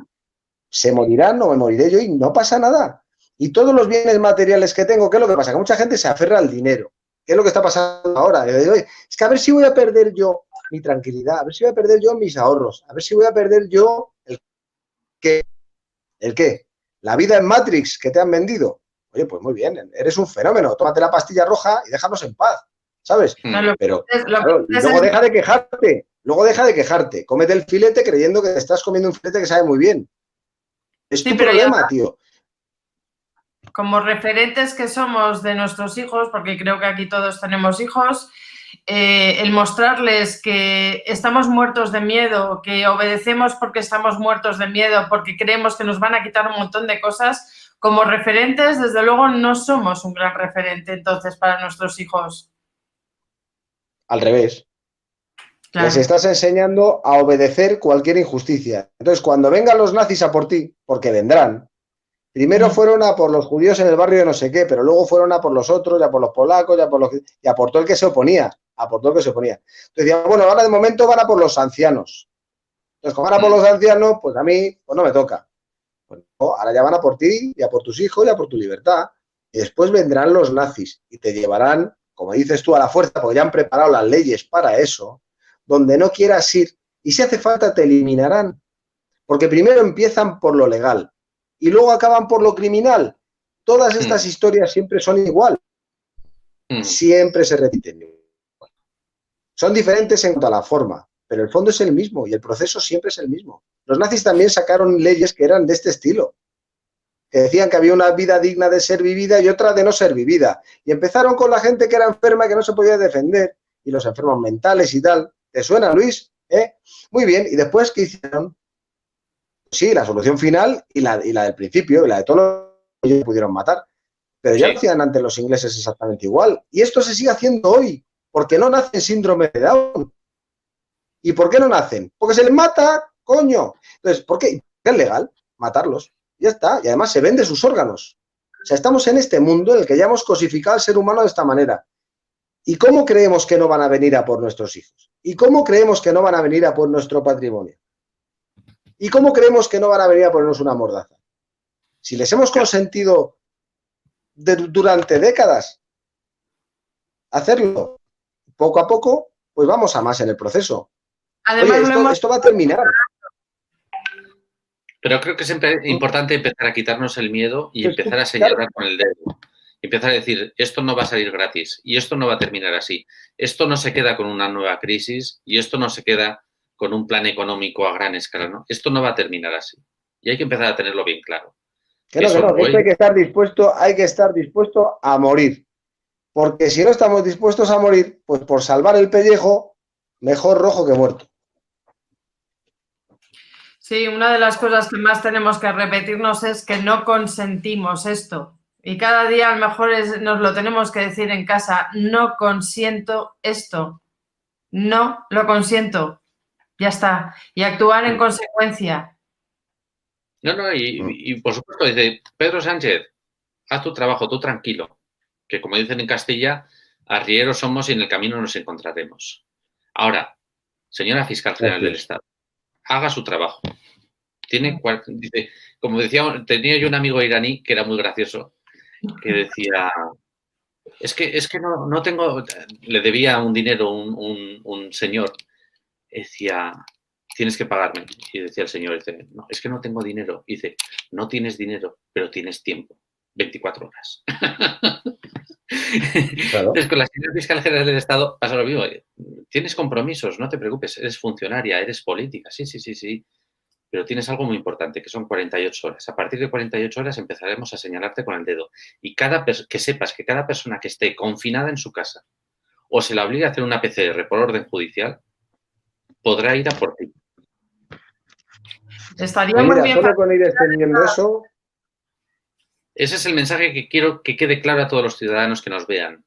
se morirán o me moriré yo y no pasa nada. Y todos los bienes materiales que tengo, ¿qué es lo que pasa? Que mucha gente se aferra al dinero. ¿Qué es lo que está pasando ahora? Oye, es que a ver si voy a perder yo mi tranquilidad, a ver si voy a perder yo mis ahorros, a ver si voy a perder yo ¿el qué? La vida en Matrix que te han vendido. Oye, pues muy bien, eres un fenómeno, tómate la pastilla roja y déjanos en paz, ¿sabes? Pero claro, luego deja de quejarte, cómete el filete creyendo que te estás comiendo un filete que sabe muy bien. Es tu problema, tío. Como referentes que somos de nuestros hijos, porque creo que aquí todos tenemos hijos, el mostrarles que estamos muertos de miedo, que obedecemos porque estamos muertos de miedo, porque creemos que nos van a quitar un montón de cosas, como referentes, desde luego, no somos un gran referente, entonces, para nuestros hijos. Al revés. Claro. Les estás enseñando a obedecer cualquier injusticia. Entonces, cuando vengan los nazis a por ti, porque vendrán, primero fueron a por los judíos en el barrio de no sé qué, pero luego fueron a por los otros, ya por los polacos, y a por todo el que se oponía. Entonces, bueno, ahora de momento van a por los ancianos. Entonces, como van a por los ancianos, pues a mí pues no me toca. Pues no, ahora ya van a por ti, ya por tus hijos, ya por tu libertad. Y después vendrán los nazis y te llevarán, como dices tú, a la fuerza, porque ya han preparado las leyes para eso, donde no quieras ir. Y si hace falta, te eliminarán. Porque primero empiezan por lo legal y luego acaban por lo criminal. Todas estas historias siempre son igual. Siempre se repiten. Son diferentes en cuanto a la forma, pero el fondo es el mismo y el proceso siempre es el mismo. Los nazis también sacaron leyes que eran de este estilo, que decían que había una vida digna de ser vivida y otra de no ser vivida. Y empezaron con la gente que era enferma, que no se podía defender, y los enfermos mentales y tal. ¿Te suena, Luis? Muy bien. ¿Y después qué hicieron? Sí, la solución final y la del principio, y la de todos los que ellos pudieron matar. Pero ya lo hacían antes los ingleses exactamente igual. Y esto se sigue haciendo hoy, porque no nacen síndrome de Down. ¿Y por qué no nacen? Porque se les mata, coño. Entonces, ¿por qué? Es legal matarlos. Ya está. Y además se vende sus órganos. O sea, estamos en este mundo en el que ya hemos cosificado al ser humano de esta manera. ¿Y cómo creemos que no van a venir a por nuestros hijos? ¿Y cómo creemos que no van a venir a por nuestro patrimonio? ¿Y cómo creemos que no van a venir a ponernos una mordaza? Si les hemos consentido durante décadas hacerlo poco a poco, pues vamos a más en el proceso. Además, oye, esto va a terminar. Pero creo que es importante empezar a quitarnos el miedo y empezar a señalar con el dedo. Empezar a decir, esto no va a salir gratis y esto no va a terminar así. Esto no se queda con una nueva crisis y esto no se queda con un plan económico a gran escala, ¿no? Esto no va a terminar así. Y hay que empezar a tenerlo bien claro. Que esto hay que estar dispuesto a morir. Porque si no estamos dispuestos a morir, pues por salvar el pellejo, mejor rojo que muerto. Sí, una de las cosas que más tenemos que repetirnos es que no consentimos esto. Y cada día a lo mejor nos lo tenemos que decir en casa, no consiento esto, no lo consiento, ya está. Y actuar en consecuencia. No, y por supuesto, dice Pedro Sánchez, haz tu trabajo, tú tranquilo, que como dicen en Castilla, arrieros somos y en el camino nos encontraremos. Ahora, señora Fiscal General del Estado, haga su trabajo. Dice, como decía, tenía yo un amigo iraní que era muy gracioso, que decía, es que no tengo, le debía un dinero un señor, decía, tienes que pagarme. Y decía el señor, dice, no, es que no tengo dinero. Y dice, no tienes dinero, pero tienes tiempo, 24 horas. Claro. Entonces, con la señora Fiscal General del Estado pasa lo mismo. Tienes compromisos, no te preocupes, eres funcionaria, eres política, sí. Pero tienes algo muy importante, que son 48 horas. A partir de 48 horas empezaremos a señalarte con el dedo. Y que sepas que cada persona que esté confinada en su casa o se la obliga a hacer una PCR por orden judicial, podrá ir a por ti. Estaría muy bien. Solo con ir extendiendo eso. Ese es el mensaje que quiero que quede claro a todos los ciudadanos que nos vean.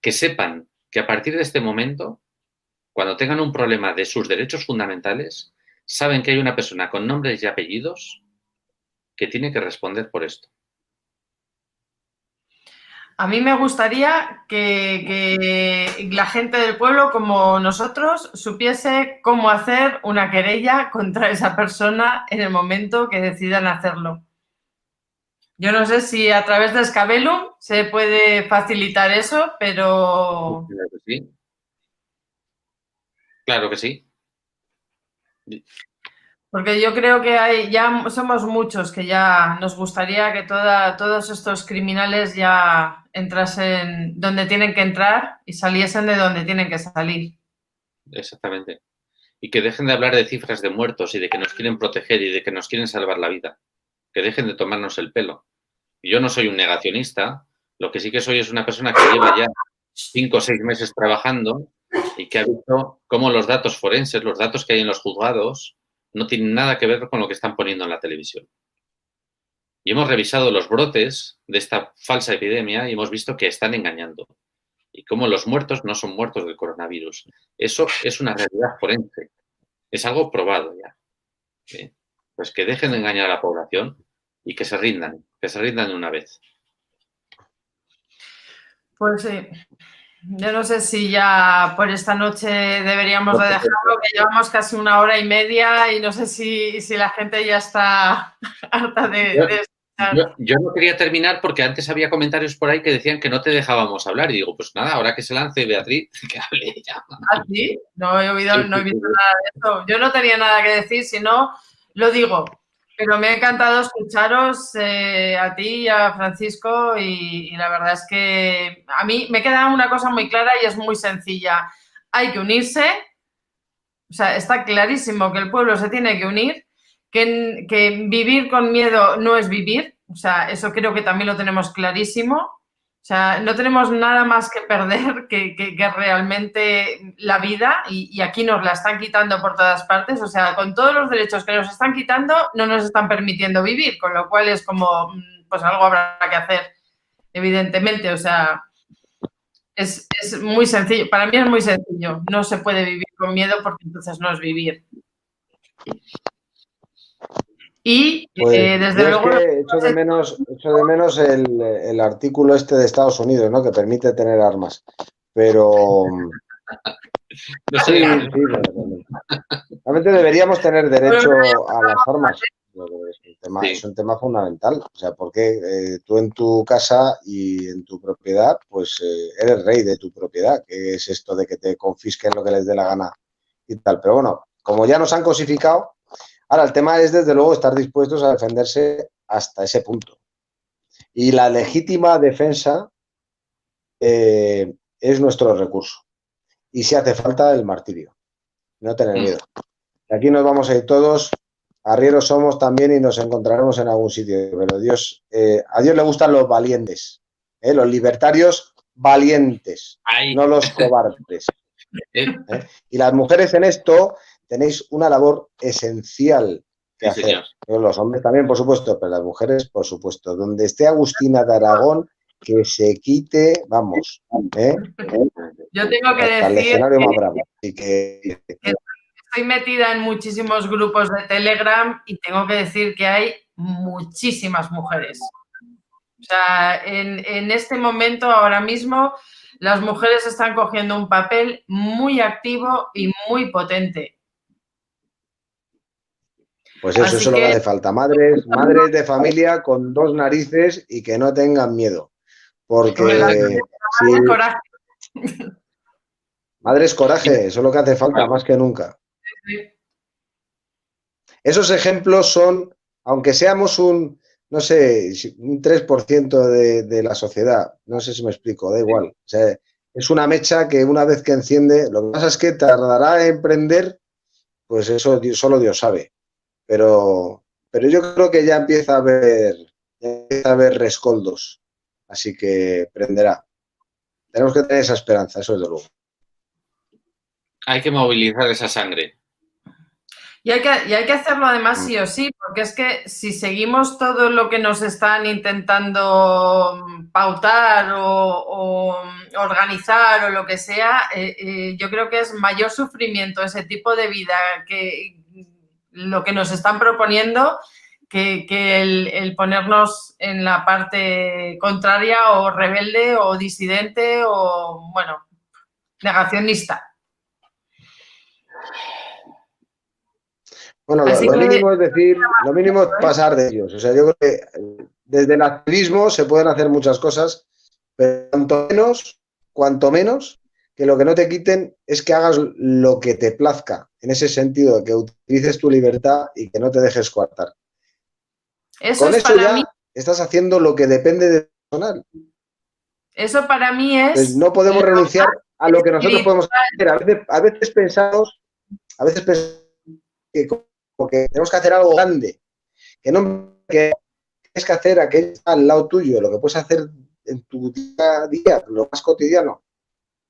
Que sepan que a partir de este momento, cuando tengan un problema de sus derechos fundamentales, saben que hay una persona con nombres y apellidos que tiene que responder por esto. A mí me gustaría que la gente del pueblo, como nosotros, supiese cómo hacer una querella contra esa persona en el momento que decidan hacerlo. Yo no sé si a través de Scabellum se puede facilitar eso, pero... Claro que sí. Claro que sí. Porque yo creo que ya somos muchos que ya nos gustaría que todos estos criminales ya entrasen donde tienen que entrar y saliesen de donde tienen que salir. Exactamente. Y que dejen de hablar de cifras de muertos y de que nos quieren proteger y de que nos quieren salvar la vida. Que dejen de tomarnos el pelo. Y yo no soy un negacionista, lo que sí que soy es una persona que lleva ya 5 o 6 meses trabajando y que ha visto cómo los datos forenses, los datos que hay en los juzgados, no tienen nada que ver con lo que están poniendo en la televisión. Y hemos revisado los brotes de esta falsa epidemia y hemos visto que están engañando. Y cómo los muertos no son muertos del coronavirus. Eso es una realidad forense. Es algo probado ya. ¿Sí? Pues que dejen de engañar a la población y que se rindan de una vez. Pues sí. Yo no sé si ya por esta noche deberíamos de dejarlo, que llevamos casi 1 hora y media y no sé si la gente ya está harta de escuchar. Yo no quería terminar porque antes había comentarios por ahí que decían que no te dejábamos hablar y digo, pues nada, ahora que se lance Beatriz, que hable ella. ¿Ah, sí? No he visto nada de eso. Yo no tenía nada que decir, si no, lo digo. Pero me ha encantado escucharos a ti y a Francisco y la verdad es que a mí me queda una cosa muy clara y es muy sencilla. Hay que unirse, o sea, está clarísimo que el pueblo se tiene que unir, que vivir con miedo no es vivir, o sea, eso creo que también lo tenemos clarísimo. O sea, no tenemos nada más que perder que realmente la vida y aquí nos la están quitando por todas partes. O sea, con todos los derechos que nos están quitando, no nos están permitiendo vivir, con lo cual es como, pues algo habrá que hacer, evidentemente. O sea, es muy sencillo. Para mí es muy sencillo. No se puede vivir con miedo porque entonces no es vivir. Y pues, desde luego... Es que echo de menos el artículo este de Estados Unidos, ¿no? Que permite tener armas. Pero... No sé. Sí, realmente deberíamos tener derecho a las armas. Es un tema fundamental. O sea, porque tú en tu casa y en tu propiedad, pues eres rey de tu propiedad. ¿Qué es esto de que te confisquen lo que les dé la gana y tal? Pero bueno, como ya nos han cosificado, ahora el tema es desde luego estar dispuestos a defenderse hasta ese punto. Y la legítima defensa es nuestro recurso. Y si hace falta, el martirio. No tener miedo. Aquí nos vamos a ir todos, arrieros somos también y nos encontraremos en algún sitio, pero a Dios le gustan los valientes, los libertarios valientes, no los cobardes. Y las mujeres en esto tenéis una labor esencial que hacer. Los hombres también, por supuesto, pero las mujeres, por supuesto. Donde esté Agustina de Aragón, que se quite, vamos. Yo tengo que hasta decir el escenario más bravo. Así que estoy metida en muchísimos grupos de Telegram y tengo que decir que hay muchísimas mujeres. O sea, en este momento, ahora mismo, las mujeres están cogiendo un papel muy activo y muy potente. Pues eso es lo que hace falta. Madres de familia con 2 narices y que no tengan miedo. Porque si... coraje. Madres coraje, eso es lo que hace falta más que nunca. Esos ejemplos son, aunque seamos un 3% de la sociedad, no sé si me explico, da igual. O sea, es una mecha que una vez que enciende, lo que pasa es que tardará en prender, pues eso solo Dios sabe. Pero yo creo que ya empieza a haber rescoldos, así que prenderá. Tenemos que tener esa esperanza, eso es de luego. Hay que movilizar esa sangre. Y hay que hacerlo además sí o sí, porque es que si seguimos todo lo que nos están intentando pautar o organizar o lo que sea, yo creo que es mayor sufrimiento ese tipo de vida que lo que nos están proponiendo que el ponernos en la parte contraria o rebelde o disidente o, bueno, negacionista. Bueno, lo mínimo es decir, lo mínimo es pasar de ellos. O sea, yo creo que desde el activismo se pueden hacer muchas cosas, pero cuanto menos, que lo que no te quiten es que hagas lo que te plazca, en ese sentido, que utilices tu libertad y que no te dejes coartar. Con eso ya estás haciendo lo que depende de personal. Eso para mí es... Pues no podemos renunciar a lo que nosotros podemos hacer. A veces pensamos que tenemos que hacer algo grande, que tienes que hacer aquello que está al lado tuyo, lo que puedes hacer en tu día a día, lo más cotidiano.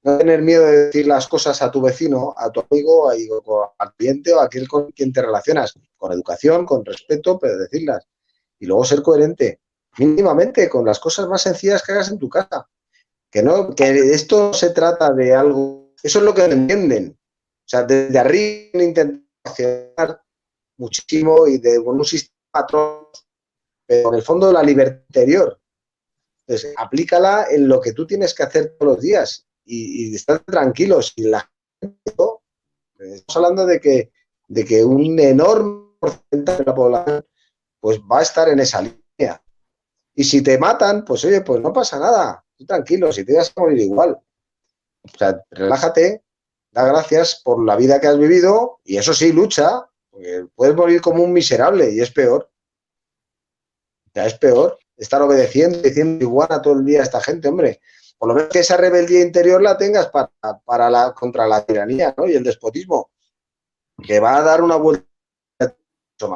No tener miedo de decir las cosas a tu vecino, a tu amigo, al cliente o a aquel con quien te relacionas, con educación, con respeto, pero decirlas. Y luego ser coherente, mínimamente, con las cosas más sencillas que hagas en tu casa. Que esto no se trata de algo... Eso es lo que entienden. O sea, desde arriba intentar accionar muchísimo y de un sistema patrón, pero en el fondo la libertad interior. Entonces, aplícala en lo que tú tienes que hacer todos los días y están tranquilos. Y la gente, estamos hablando de que un enorme porcentaje de la población pues va a estar en esa línea. Y si te matan, pues oye, pues no pasa nada. Tú tranquilo, si te vas a morir igual. O sea, relájate, da gracias por la vida que has vivido y eso sí, lucha, porque puedes morir como un miserable y es peor. Ya es peor estar obedeciendo, diciendo igual a todo el día a esta gente, hombre. Por lo menos que esa rebeldía interior la tengas contra la tiranía, ¿no? Y el despotismo, que va a dar una vuelta,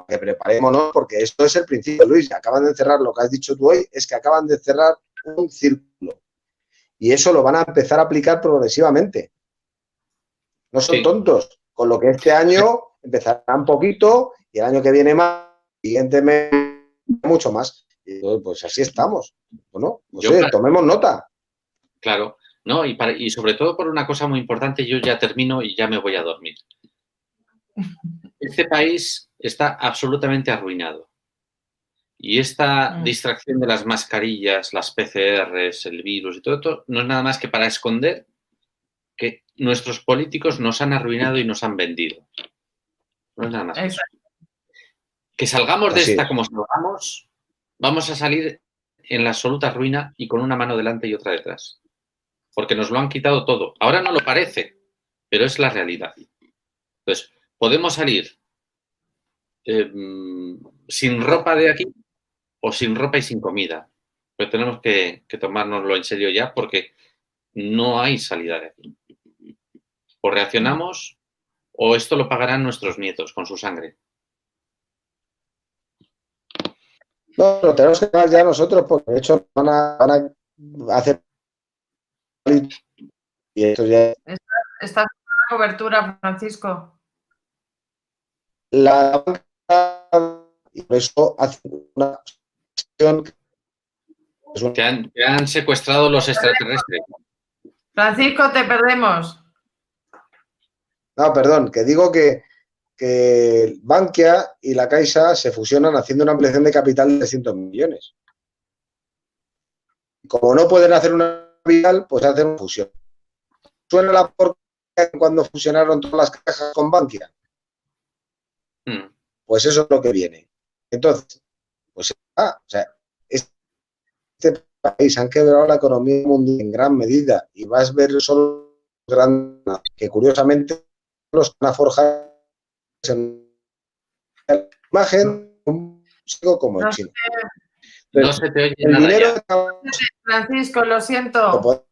que preparémonos, porque esto es el principio, Luis. Acaban de cerrar, lo que has dicho tú hoy, es que acaban de cerrar un círculo. Y eso lo van a empezar a aplicar progresivamente. No son tontos, con lo que este año empezarán poquito y el año que viene más, siguientemente mucho más. Y pues así estamos. Bueno, pues tomemos nota. Claro, no, y sobre todo por una cosa muy importante, yo ya termino y ya me voy a dormir. Este país está absolutamente arruinado. Y esta distracción de las mascarillas, las PCRs, el virus y todo esto, no es nada más que para esconder que nuestros políticos nos han arruinado y nos han vendido. No es nada más que eso. Que salgamos de esta como salgamos, vamos a salir en la absoluta ruina y con una mano delante y otra detrás. Porque nos lo han quitado todo. Ahora no lo parece, pero es la realidad. Entonces, podemos salir sin ropa de aquí o sin ropa y sin comida. Pero tenemos que tomárnoslo en serio ya porque no hay salida de aquí. O reaccionamos o esto lo pagarán nuestros nietos con su sangre. No, lo tenemos que pagar ya nosotros porque de hecho van a hacer y esto ya... Está en la cobertura, Francisco. La banca, y por eso hace una Te han secuestrado los extraterrestres. Francisco, te perdemos. No, perdón, que digo que Bankia y la Caixa se fusionan haciendo una ampliación de capital de 300 millones. Como no pueden hacer una capital, pues hacen una fusión. ¿Suena la porquería cuando fusionaron todas las cajas con Bankia? Pues eso es lo que viene. Entonces, pues o sea, este país han quebrado la economía mundial en gran medida y vas a ver solo grandes que curiosamente los van a forjar en la imagen como el chino. No se te oye nada dinero ya. Francisco, lo siento.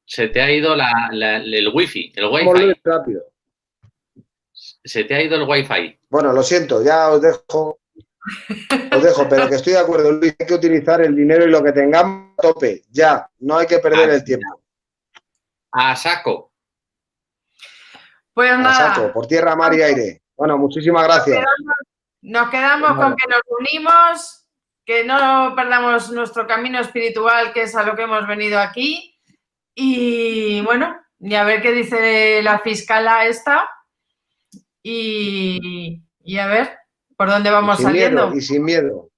Se te ha ido el wifi, el wifi. Rápido. Se te ha ido el wifi. Bueno, lo siento, ya os dejo, pero que estoy de acuerdo, Luis, hay que utilizar el dinero y lo que tengamos a tope, ya, no hay que perder el tiempo. A saco. Pues nada. A saco, por tierra, mar y aire. Bueno, muchísimas gracias. Nos quedamos con que nos unimos, que no perdamos nuestro camino espiritual, que es a lo que hemos venido aquí. Y bueno, y a ver qué dice la fiscala esta. Y a ver por dónde vamos saliendo. Y sin miedo.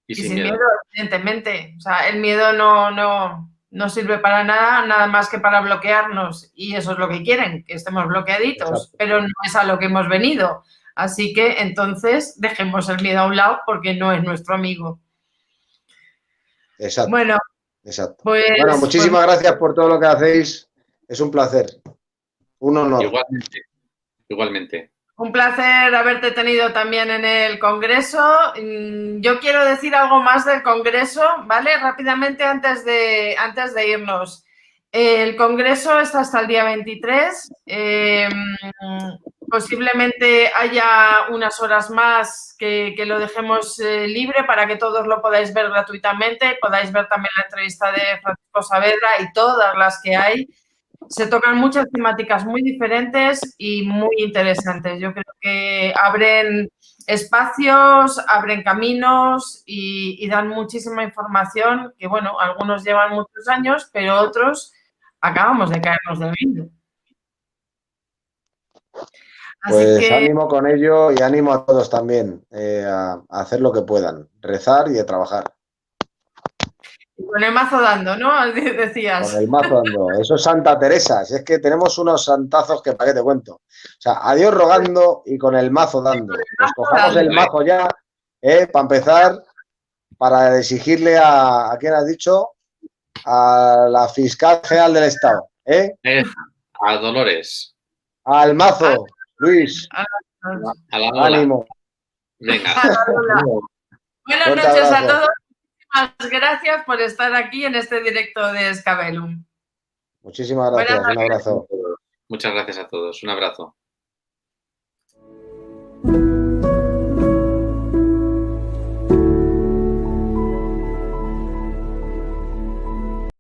Y sin miedo, evidentemente. O sea, el miedo no sirve para nada más que para bloquearnos. Y eso es lo que quieren, que estemos bloqueaditos. Exacto. Pero no es a lo que hemos venido. Así que entonces dejemos el miedo a un lado porque no es nuestro amigo. Exacto. Bueno, exacto. Pues, bueno, muchísimas gracias por todo lo que hacéis. Es un placer. Un honor. Igualmente. Igualmente. Un placer haberte tenido también en el Congreso. Yo quiero decir algo más del Congreso, ¿vale? Rápidamente antes de irnos. El Congreso está hasta el día 23. Posiblemente haya unas horas más que lo dejemos libre para que todos lo podáis ver gratuitamente. Podáis ver también la entrevista de Francisco Saavedra y todas las que hay. Se tocan muchas temáticas muy diferentes y muy interesantes. Yo creo que abren espacios, abren caminos y dan muchísima información que, bueno, algunos llevan muchos años, pero otros acabamos de caernos del mundo. Pues ánimo con ello y ánimo a todos también a hacer lo que puedan, rezar y a trabajar. Con el mazo dando, ¿no? Decías. Con el mazo dando. Eso es Santa Teresa. Si es que tenemos unos santazos que para qué te cuento. O sea, a Dios rogando y con el mazo dando. Pues cojamos el mazo ya, para empezar, para exigirle a ¿quién has dicho? A la fiscal general del Estado. A Dolores. Al mazo, Luis. A la ánimo. Venga. Buenas noches a todos. Muchísimas gracias por estar aquí en este directo de Escabelum. Muchísimas gracias. Un abrazo. Muchas gracias a todos. Un abrazo.